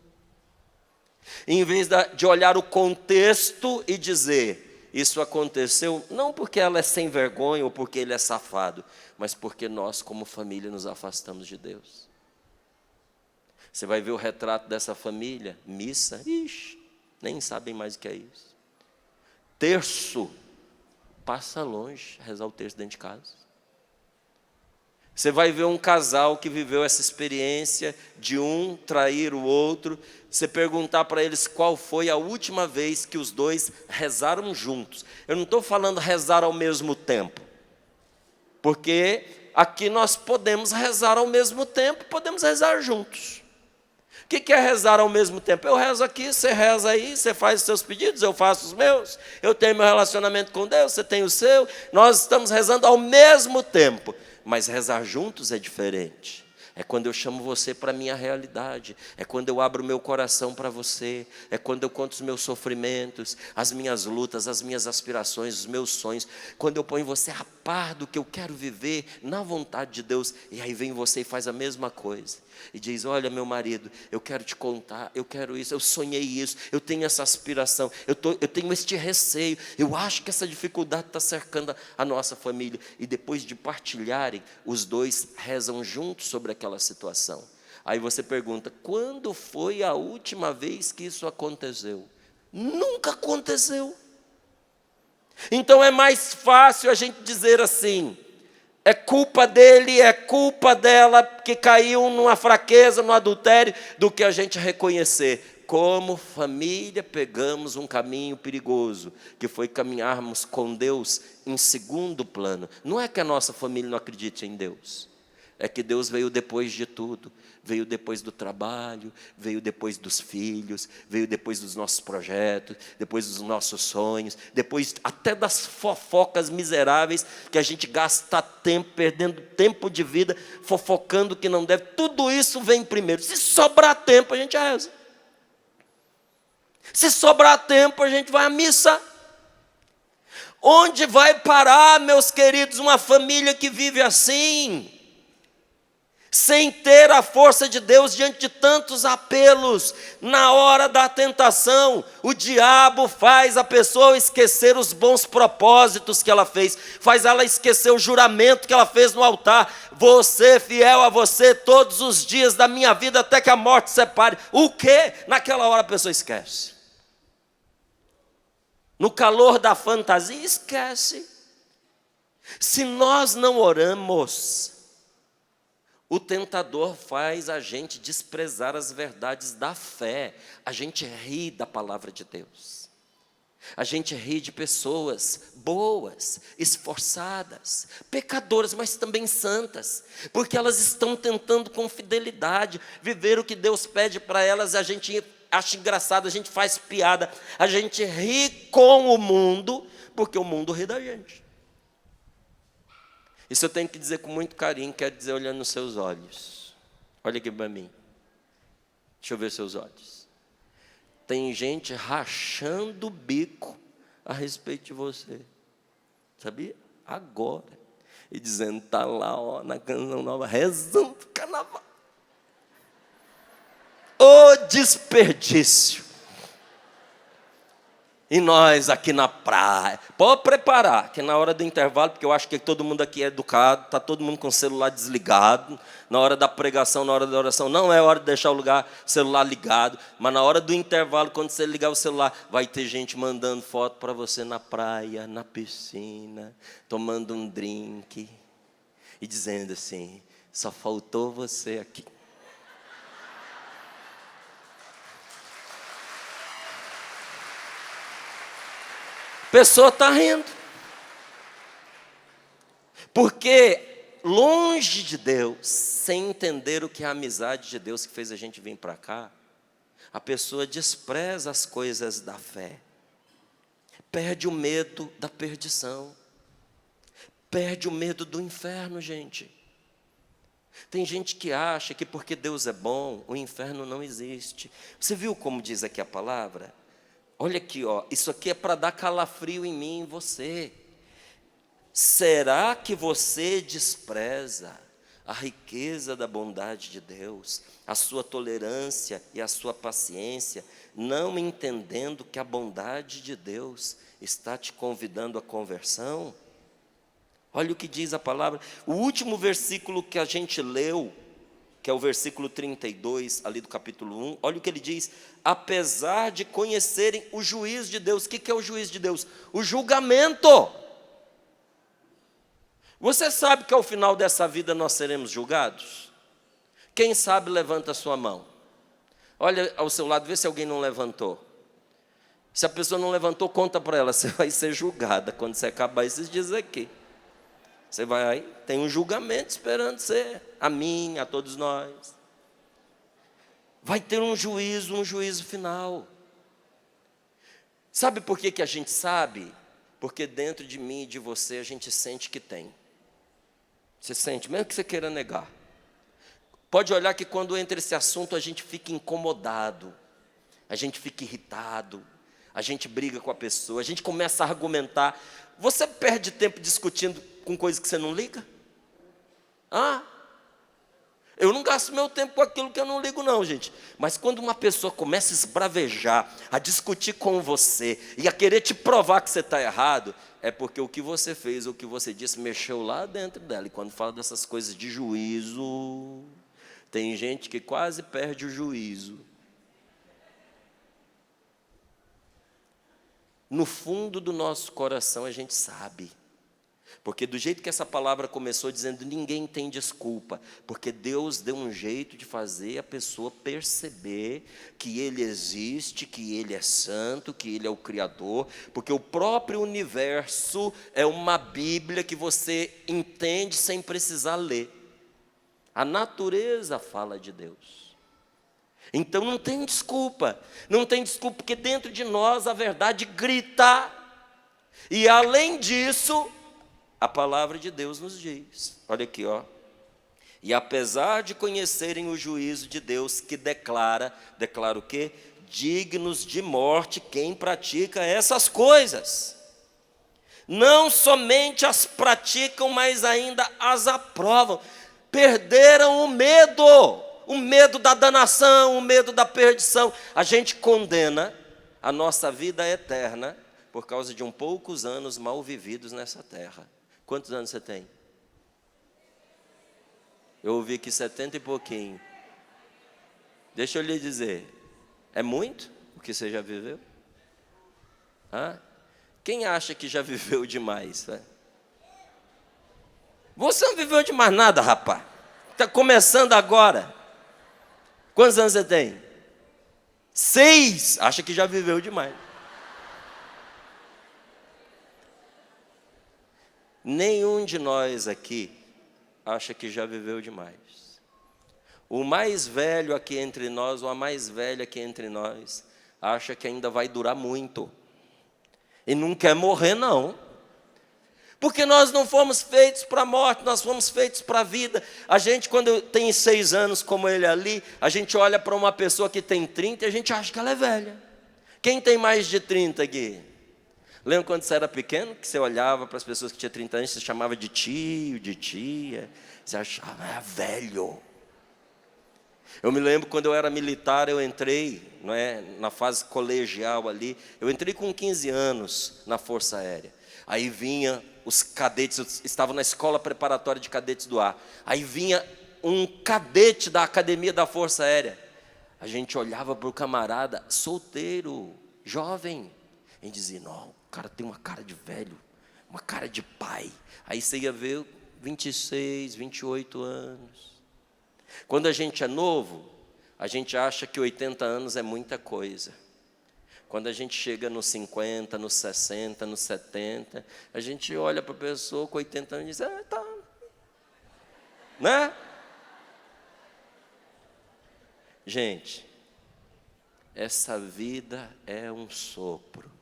Em vez de olhar o contexto e dizer, isso aconteceu não porque ela é sem vergonha ou porque ele é safado, mas porque nós, como família, nos afastamos de Deus. Você vai ver o retrato dessa família, missa, nem sabem mais o que é isso. Terço, passa longe, rezar o terço dentro de casa. Você vai ver um casal que viveu essa experiência de um trair o outro. Você perguntar para eles qual foi a última vez que os dois rezaram juntos. Eu não estou falando rezar ao mesmo tempo, porque aqui nós podemos rezar ao mesmo tempo, podemos rezar juntos. O que é rezar ao mesmo tempo? Eu rezo aqui, você reza aí, você faz os seus pedidos, eu faço os meus, eu tenho meu relacionamento com Deus, você tem o seu, nós estamos rezando ao mesmo tempo, mas rezar juntos é diferente. É quando eu chamo você para a minha realidade, é quando eu abro o meu coração para você, é quando eu conto os meus sofrimentos, as minhas lutas, as minhas aspirações, os meus sonhos, quando eu ponho você a par do que eu quero viver, na vontade de Deus, e aí vem você e faz a mesma coisa, e diz, olha meu marido, eu quero te contar, eu quero isso, eu sonhei isso, eu tenho essa aspiração, eu tenho este receio, eu acho que essa dificuldade está cercando a nossa família, e depois de partilharem, os dois rezam juntos sobre aquela situação. Aí você pergunta, quando foi a última vez que isso aconteceu? Nunca aconteceu. Então é mais fácil a gente dizer assim, é culpa dele, é culpa dela, que caiu numa fraqueza, no adultério, do que a gente reconhecer. Como família pegamos um caminho perigoso, que foi caminharmos com Deus em segundo plano. Não é que a nossa família não acredite em Deus, é que Deus veio depois de tudo, veio depois do trabalho, veio depois dos filhos, veio depois dos nossos projetos, depois dos nossos sonhos, depois até das fofocas miseráveis que a gente gasta tempo, perdendo tempo de vida, fofocando que não deve, tudo isso vem primeiro. Se sobrar tempo, a gente reza. Se sobrar tempo, a gente vai à missa. Onde vai parar, meus queridos, uma família que vive assim? Sem ter a força de Deus diante de tantos apelos, na hora da tentação, o diabo faz a pessoa esquecer os bons propósitos que ela fez, faz ela esquecer o juramento que ela fez no altar, vou ser fiel a você todos os dias da minha vida até que a morte separe. O quê? Naquela hora a pessoa esquece. No calor da fantasia, esquece. Se nós não oramos, o tentador faz a gente desprezar as verdades da fé. A gente ri da palavra de Deus. A gente ri de pessoas boas, esforçadas, pecadoras, mas também santas, porque elas estão tentando com fidelidade viver o que Deus pede para elas. A gente acha engraçado, a gente faz piada, a gente ri com o mundo, porque o mundo ri da gente. Isso eu tenho que dizer com muito carinho, quero dizer olhando nos seus olhos. Olha aqui para mim. Deixa eu ver seus olhos. Tem gente rachando o bico a respeito de você. Sabia? Agora. E dizendo, está lá, ó, na Canção Nova, rezando o carnaval. Ô desperdício! E nós aqui na praia, pode preparar, que na hora do intervalo, porque eu acho que todo mundo aqui é educado, está todo mundo com o celular desligado, na hora da pregação, na hora da oração, não é hora de deixar o celular ligado, mas na hora do intervalo, quando você ligar o celular, vai ter gente mandando foto para você na praia, na piscina, tomando um drink, e dizendo assim, só faltou você aqui. A pessoa está rindo. Porque longe de Deus, sem entender o que é a amizade de Deus que fez a gente vir para cá, a pessoa despreza as coisas da fé. Perde o medo da perdição. Perde o medo do inferno, gente. Tem gente que acha que porque Deus é bom, o inferno não existe. Você viu como diz aqui a palavra? Olha aqui, ó, isso aqui é para dar calafrio em mim e em você. Será que você despreza a riqueza da bondade de Deus, a sua tolerância e a sua paciência, não entendendo que a bondade de Deus está te convidando à conversão? Olha o que diz a palavra. O último versículo que a gente leu, que é o versículo 32, ali do capítulo 1, olha o que ele diz, apesar de conhecerem o juízo de Deus. O que é o juízo de Deus? O julgamento. Você sabe que ao final dessa vida nós seremos julgados? Quem sabe levanta a sua mão. Olha ao seu lado, vê se alguém não levantou. Se a pessoa não levantou, conta para ela, você vai ser julgada quando você acabar esses dias aqui. Você vai aí, tem um julgamento esperando você, a mim, a todos nós. Vai ter um juízo final. Sabe por que a gente sabe? Porque dentro de mim e de você a gente sente que tem. Você sente, mesmo que você queira negar. Pode olhar que quando entra esse assunto a gente fica incomodado, a gente fica irritado, a gente briga com a pessoa, a gente começa a argumentar. Você perde tempo discutindo com coisas que você não liga? Eu não gasto meu tempo com aquilo que eu não ligo não, gente. Mas quando uma pessoa começa a esbravejar, a discutir com você e a querer te provar que você está errado, é porque o que você fez, o que você disse, mexeu lá dentro dela. E quando fala dessas coisas de juízo, tem gente que quase perde o juízo. No fundo do nosso coração a gente sabe. Porque do jeito que essa palavra começou dizendo, ninguém tem desculpa. Porque Deus deu um jeito de fazer a pessoa perceber que Ele existe, que Ele é santo, que Ele é o Criador. Porque o próprio universo é uma Bíblia que você entende sem precisar ler. A natureza fala de Deus. Então não tem desculpa. Não tem desculpa porque dentro de nós a verdade grita. E além disso, a palavra de Deus nos diz, olha aqui, ó. E apesar de conhecerem o juízo de Deus que declara o quê? Dignos de morte quem pratica essas coisas. Não somente as praticam, mas ainda as aprovam. Perderam o medo da danação, o medo da perdição. A gente condena a nossa vida eterna por causa de poucos anos mal vividos nessa terra. Quantos anos você tem? Eu ouvi aqui 70 e pouquinho. Deixa eu lhe dizer, é muito o que você já viveu? Quem acha que já viveu demais? Você não viveu demais nada, rapaz. Está começando agora. Quantos anos você tem? 6. Acha que já viveu demais. Nenhum de nós aqui acha que já viveu demais. O mais velho aqui entre nós, ou a mais velha aqui entre nós, acha que ainda vai durar muito. E não quer morrer, não. Porque nós não fomos feitos para a morte, nós fomos feitos para a vida. A gente, quando tem 6 anos, como ele ali, a gente olha para uma pessoa que tem 30 e a gente acha que ela é velha. Quem tem mais de 30 aqui? Lembra quando você era pequeno, que você olhava para as pessoas que tinham 30 anos, você chamava de tio, de tia, você achava, velho. Eu me lembro quando eu era militar, eu entrei, não é, na fase colegial ali, eu entrei com 15 anos na Força Aérea. Aí vinha os cadetes, eu estava na escola preparatória de cadetes do ar. Aí vinha um cadete da academia da Força Aérea. A gente olhava para o camarada, solteiro, jovem, e dizia, não, o cara tem uma cara de velho, uma cara de pai. Aí você ia ver 26, 28 anos. Quando a gente é novo, a gente acha que 80 anos é muita coisa. Quando a gente chega nos 50, nos 60, nos 70, a gente olha para a pessoa com 80 anos e diz, tá. Né? Gente, essa vida é um sopro.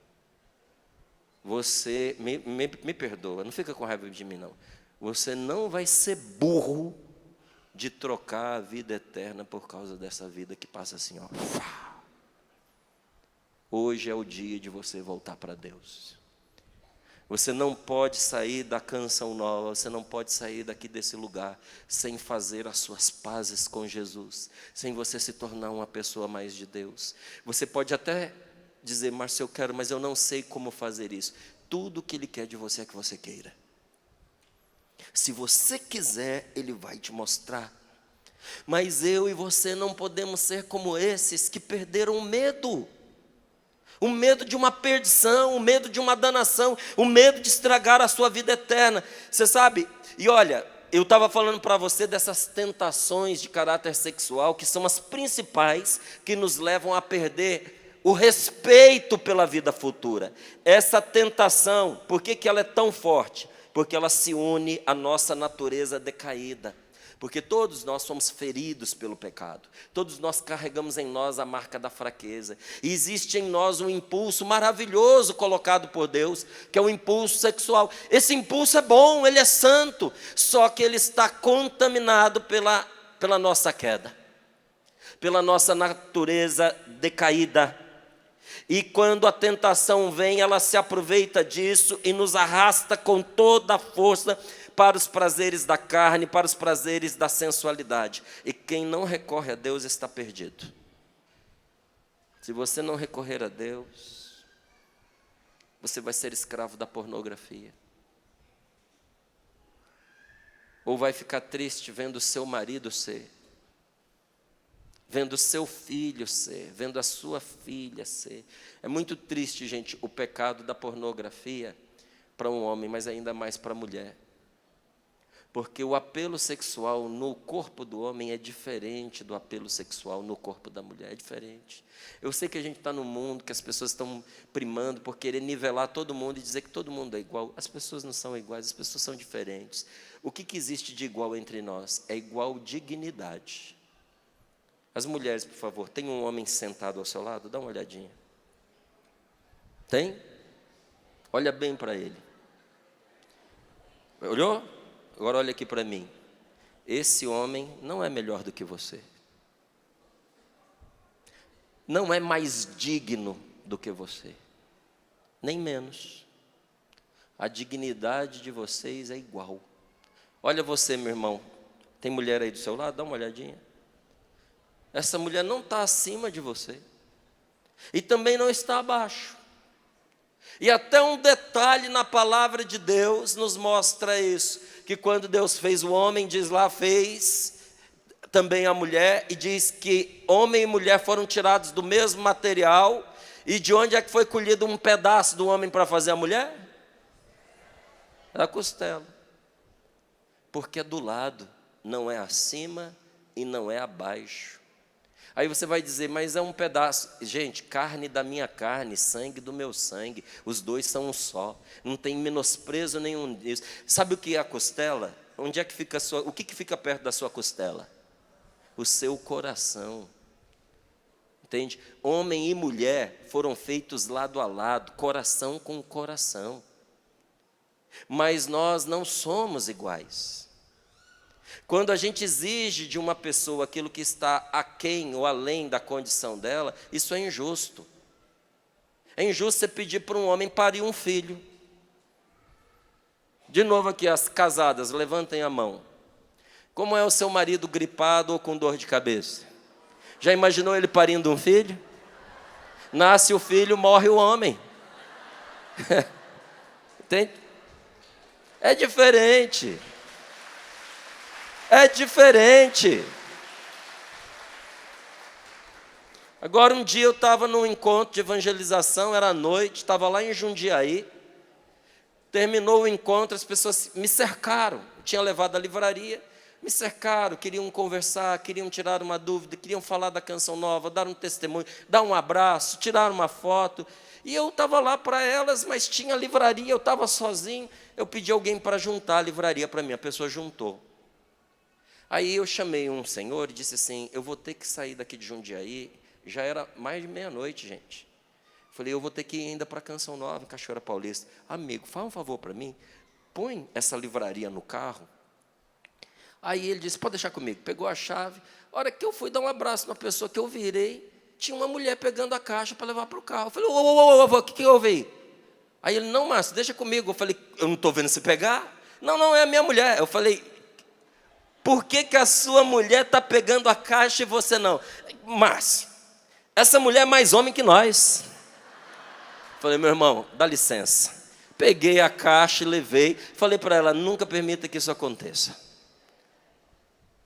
Você, me perdoa, não fica com raiva de mim não. Você não vai ser burro de trocar a vida eterna por causa dessa vida que passa assim, ó. Hoje é o dia de você voltar para Deus. Você não pode sair da Canção Nova, você não pode sair daqui desse lugar sem fazer as suas pazes com Jesus, sem você se tornar uma pessoa mais de Deus. Você pode até dizer, Márcio, eu quero, mas eu não sei como fazer isso. Tudo que Ele quer de você é que você queira. Se você quiser, Ele vai te mostrar. Mas eu e você não podemos ser como esses que perderam o medo. O medo de uma perdição, o medo de uma danação, o medo de estragar a sua vida eterna. Você sabe, e olha, eu estava falando para você dessas tentações de caráter sexual, que são as principais que nos levam a perder o respeito pela vida futura. Essa tentação, por que ela é tão forte? Porque ela se une à nossa natureza decaída. Porque todos nós somos feridos pelo pecado. Todos nós carregamos em nós a marca da fraqueza. E existe em nós um impulso maravilhoso colocado por Deus, que é o impulso sexual. Esse impulso é bom, ele é santo, só que ele está contaminado pela nossa queda, pela nossa natureza decaída. E quando a tentação vem, ela se aproveita disso e nos arrasta com toda a força para os prazeres da carne, para os prazeres da sensualidade. E quem não recorre a Deus está perdido. Se você não recorrer a Deus, você vai ser escravo da pornografia. Ou vai ficar triste vendo o seu marido ser, vendo o seu filho ser, vendo a sua filha ser. É muito triste, gente, o pecado da pornografia para um homem, mas ainda mais para a mulher. Porque o apelo sexual no corpo do homem é diferente do apelo sexual no corpo da mulher, é diferente. Eu sei que a gente está num mundo que as pessoas estão primando por querer nivelar todo mundo e dizer que todo mundo é igual. As pessoas não são iguais, as pessoas são diferentes. O que existe de igual entre nós? É igual dignidade. As mulheres, por favor, tem um homem sentado ao seu lado? Dá uma olhadinha. Tem? Olha bem para ele. Olhou? Agora olha aqui para mim. Esse homem não é melhor do que você. Não é mais digno do que você. Nem menos. A dignidade de vocês é igual. Olha você, meu irmão. Tem mulher aí do seu lado? Dá uma olhadinha. Essa mulher não está acima de você. E também não está abaixo. E até um detalhe na palavra de Deus nos mostra isso, que quando Deus fez o homem, diz lá, fez também a mulher, e diz que homem e mulher foram tirados do mesmo material, e de onde é que foi colhido um pedaço do homem para fazer a mulher? Da costela. Porque é do lado, não é acima e não é abaixo. Aí você vai dizer, mas é um pedaço. Gente, carne da minha carne, sangue do meu sangue. Os dois são um só. Não tem menosprezo nenhum disso. Sabe o que é a costela? Onde é que fica o que fica perto da sua costela? O seu coração. Entende? Homem e mulher foram feitos lado a lado, coração com coração. Mas nós não somos iguais. Quando a gente exige de uma pessoa aquilo que está aquém ou além da condição dela, isso é injusto. É injusto você pedir para um homem parir um filho. De novo aqui, as casadas, levantem a mão. Como é o seu marido gripado ou com dor de cabeça? Já imaginou ele parindo um filho? Nasce o filho, morre o homem. Entende? É diferente. É diferente. Agora, um dia eu estava num encontro de evangelização, era à noite, estava lá em Jundiaí. Terminou o encontro, as pessoas me cercaram. Eu tinha levado a livraria, me cercaram, queriam conversar, queriam tirar uma dúvida, queriam falar da canção nova, dar um testemunho, dar um abraço, tirar uma foto. E eu estava lá para elas, mas tinha livraria, eu estava sozinho. Eu pedi alguém para juntar a livraria para mim, a pessoa juntou. Aí eu chamei um senhor e disse assim, eu vou ter que sair daqui de Jundiaí, já era mais de meia-noite, gente. Falei, eu vou ter que ir ainda para a Canção Nova, em Cachoeira Paulista. Amigo, faz um favor para mim, põe essa livraria no carro. Aí ele disse, pode deixar comigo. Pegou a chave. A hora que eu fui dar um abraço na pessoa que eu virei, tinha uma mulher pegando a caixa para levar para o carro. Eu falei, o que houve aí? Aí ele, não, Márcio, deixa comigo. Eu falei, eu não estou vendo você pegar? Não, é a minha mulher. Eu falei, por que a sua mulher está pegando a caixa e você não? Márcio, essa mulher é mais homem que nós. Falei, meu irmão, dá licença. Peguei a caixa e levei. Falei para ela, nunca permita que isso aconteça.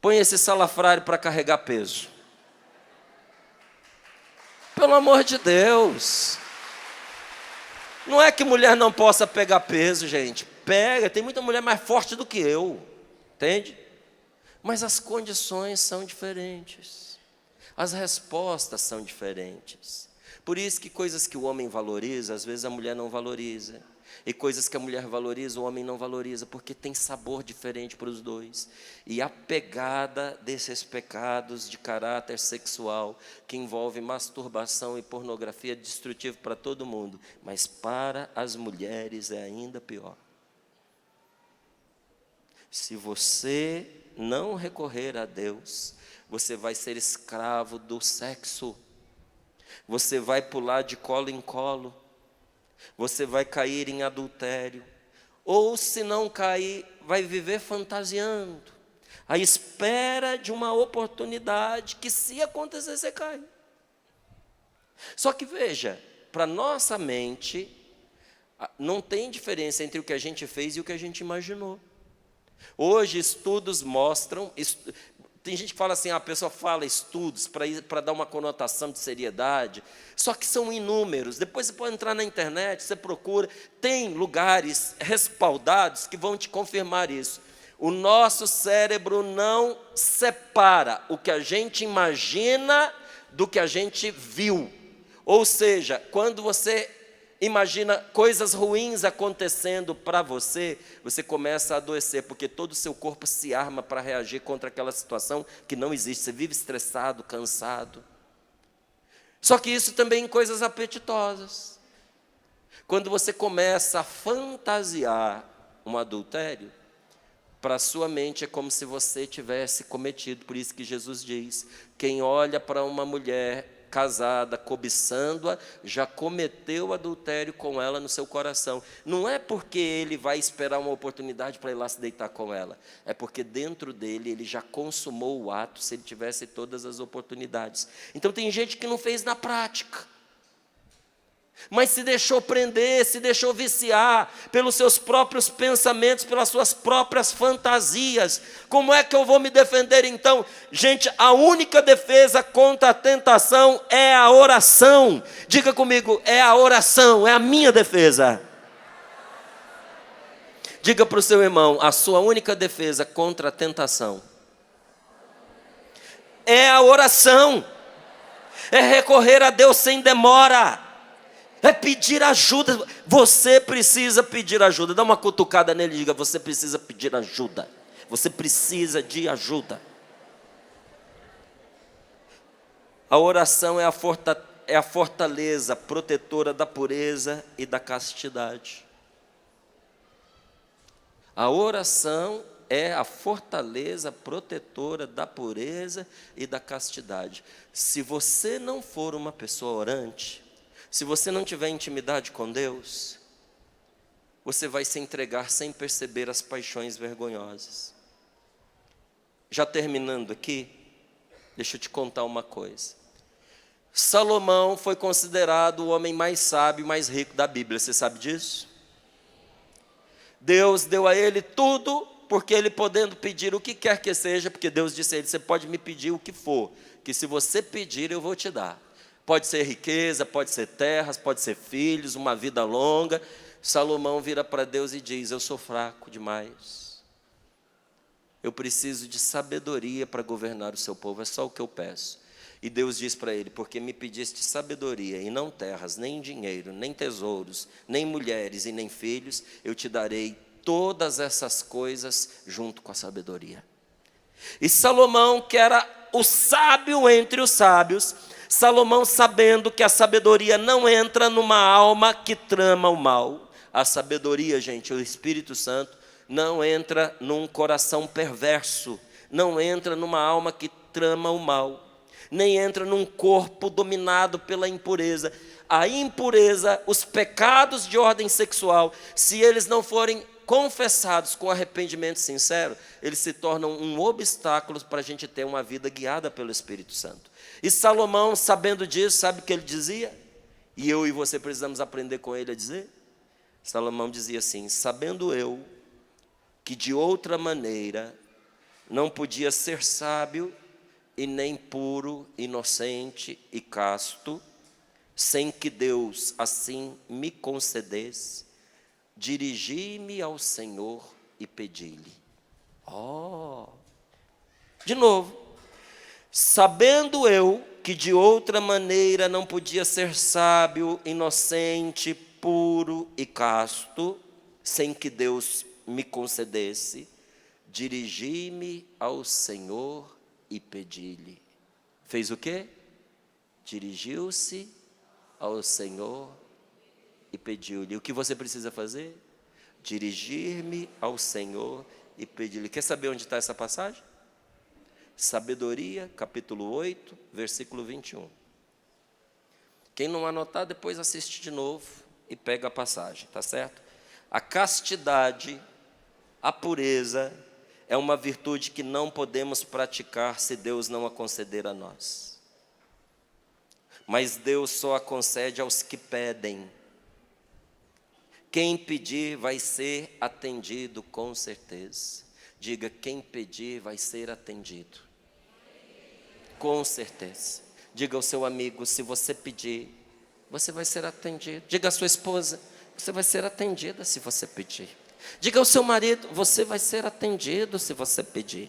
Põe esse salafrário para carregar peso. Pelo amor de Deus. Não é que mulher não possa pegar peso, gente. Pega, tem muita mulher mais forte do que eu. Entende? Mas as condições são diferentes. As respostas são diferentes. Por isso que coisas que o homem valoriza, às vezes a mulher não valoriza. E coisas que a mulher valoriza, o homem não valoriza, porque tem sabor diferente para os dois. E a pegada desses pecados de caráter sexual, que envolve masturbação e pornografia, é destrutivo para todo mundo. Mas para as mulheres é ainda pior. Se você não recorrer a Deus, você vai ser escravo do sexo. Você vai pular de colo em colo. Você vai cair em adultério. Ou, se não cair, vai viver fantasiando, à espera de uma oportunidade que, se acontecer, você cai. Só que, veja, para nossa mente, não tem diferença entre o que a gente fez e o que a gente imaginou. Hoje, estudos mostram... Tem gente que fala assim, a pessoa fala estudos para dar uma conotação de seriedade, só que são inúmeros. Depois você pode entrar na internet, você procura, tem lugares respaldados que vão te confirmar isso. O nosso cérebro não separa o que a gente imagina do que a gente viu. Ou seja, quando você imagina coisas ruins acontecendo para você, você começa a adoecer, porque todo o seu corpo se arma para reagir contra aquela situação que não existe. Você vive estressado, cansado. Só que isso também em coisas apetitosas. Quando você começa a fantasiar um adultério, para a sua mente é como se você tivesse cometido. Por isso que Jesus diz, quem olha para uma mulher casada, cobiçando-a, já cometeu adultério com ela no seu coração. Não é porque ele vai esperar uma oportunidade para ir lá se deitar com ela, é porque dentro dele ele já consumou o ato, se ele tivesse todas as oportunidades. Então tem gente que não fez na prática, mas se deixou prender, se deixou viciar pelos seus próprios pensamentos, pelas suas próprias fantasias. Como é que eu vou me defender então? Gente, a única defesa contra a tentação é a oração. Diga comigo, é a oração, é a minha defesa. Diga para o seu irmão, a sua única defesa contra a tentação é a oração. É recorrer a Deus sem demora. É pedir ajuda. Você precisa pedir ajuda. Dá uma cutucada nele e diga, você precisa pedir ajuda. Você precisa de ajuda. A oração é a fortaleza protetora da pureza e da castidade. A oração é a fortaleza protetora da pureza e da castidade. Se você não for uma pessoa orante, Se você não tiver intimidade com Deus, você vai se entregar sem perceber as paixões vergonhosas. Já terminando aqui, deixa eu te contar uma coisa. Salomão foi considerado o homem mais sábio e mais rico da Bíblia, você sabe disso? Deus deu a ele tudo, porque ele podendo pedir o que quer que seja, porque Deus disse a ele, você pode me pedir o que for, que se você pedir eu vou te dar. Pode ser riqueza, pode ser terras, pode ser filhos, uma vida longa. Salomão vira para Deus e diz, eu sou fraco demais. Eu preciso de sabedoria para governar o seu povo, é só o que eu peço. E Deus diz para ele, porque me pediste sabedoria, e não terras, nem dinheiro, nem tesouros, nem mulheres e nem filhos, eu te darei todas essas coisas junto com a sabedoria. E Salomão, que era o sábio entre os sábios, Salomão, sabendo que a sabedoria não entra numa alma que trama o mal. A sabedoria, gente, o Espírito Santo, não entra num coração perverso, não entra numa alma que trama o mal, nem entra num corpo dominado pela impureza. A impureza, os pecados de ordem sexual, se eles não forem confessados com arrependimento sincero, eles se tornam um obstáculo para a gente ter uma vida guiada pelo Espírito Santo. E Salomão, sabendo disso, sabe o que ele dizia? E eu e você precisamos aprender com ele a dizer? Salomão dizia assim, sabendo eu que de outra maneira não podia ser sábio e nem puro, inocente e casto, sem que Deus assim me concedesse, dirigi-me ao Senhor e pedi-lhe. De novo, sabendo eu que de outra maneira não podia ser sábio, inocente, puro e casto, sem que Deus me concedesse, dirigi-me ao Senhor e pedi-lhe. Fez o quê? Dirigiu-se ao Senhor e pediu-lhe. O que você precisa fazer? Dirigir-me ao Senhor e pedir-lhe. Quer saber onde está essa passagem? Sabedoria, capítulo 8, versículo 21. Quem não anotar, depois assiste de novo e pega a passagem, tá certo? A castidade, a pureza, é uma virtude que não podemos praticar se Deus não a conceder a nós. Mas Deus só a concede aos que pedem. Quem pedir vai ser atendido com certeza. Diga, quem pedir vai ser atendido. Com certeza. Diga ao seu amigo, se você pedir, você vai ser atendido. Diga à sua esposa, você vai ser atendida se você pedir. Diga ao seu marido, você vai ser atendido se você pedir.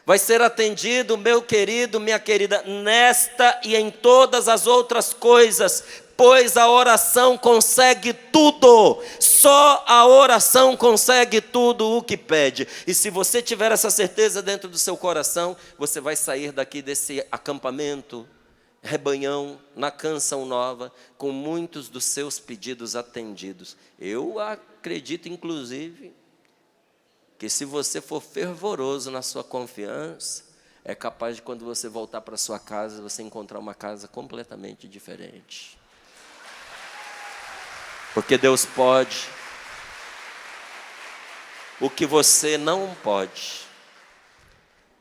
Vai ser atendido, meu querido, minha querida, nesta e em todas as outras coisas, pois a oração consegue tudo. Só a oração consegue tudo o que pede. E se você tiver essa certeza dentro do seu coração, você vai sair daqui desse acampamento, rebanhão, na Canção Nova, com muitos dos seus pedidos atendidos. Eu acredito, inclusive, que se você for fervoroso na sua confiança, é capaz de quando você voltar para sua casa, você encontrar uma casa completamente diferente. Porque Deus pode o que você não pode.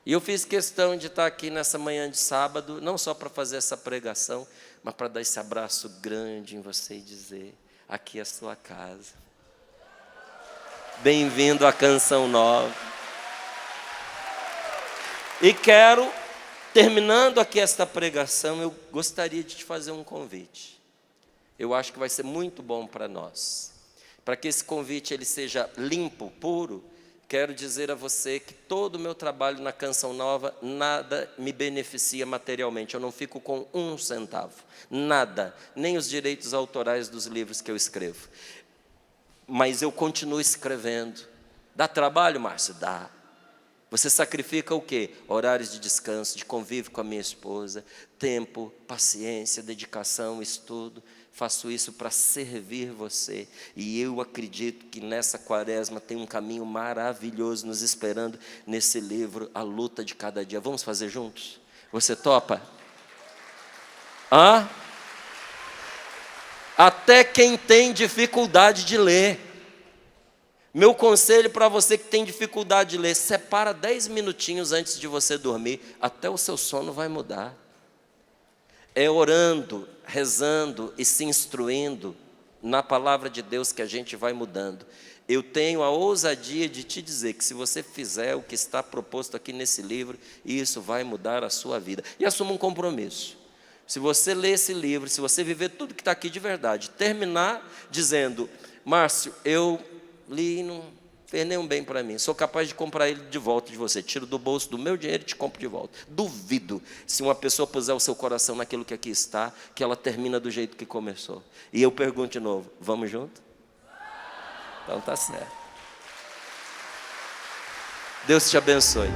E eu fiz questão de estar aqui nessa manhã de sábado, não só para fazer essa pregação, mas para dar esse abraço grande em você e dizer, aqui é a sua casa. Bem-vindo à Canção Nova. E quero, terminando aqui esta pregação, eu gostaria de te fazer um convite. Eu acho que vai ser muito bom para nós. Para que esse convite ele seja limpo, puro, quero dizer a você que todo o meu trabalho na Canção Nova, nada me beneficia materialmente. Eu não fico com um centavo, nada, nem os direitos autorais dos livros que eu escrevo. Mas eu continuo escrevendo. Dá trabalho, Márcio? Dá. Você sacrifica o quê? Horários de descanso, de convívio com a minha esposa, tempo, paciência, dedicação, estudo. Faço isso para servir você. E eu acredito que nessa quaresma tem um caminho maravilhoso nos esperando nesse livro, A Luta de Cada Dia. Vamos fazer juntos? Você topa? Até quem tem dificuldade de ler. Meu conselho para você que tem dificuldade de ler: separa 10 minutinhos antes de você dormir, até o seu sono vai mudar. É orando, rezando e se instruindo na palavra de Deus que a gente vai mudando. Eu tenho a ousadia de te dizer que se você fizer o que está proposto aqui nesse livro, isso vai mudar a sua vida. E assuma um compromisso. Se você ler esse livro, se você viver tudo que está aqui de verdade, terminar dizendo: Márcio, eu li e não fez nenhum bem para mim, sou capaz de comprar ele de volta de você, tiro do bolso do meu dinheiro e te compro de volta. Duvido, se uma pessoa puser o seu coração naquilo que aqui está, que ela termina do jeito que começou. E eu pergunto de novo: vamos junto? Então tá certo. Deus te abençoe.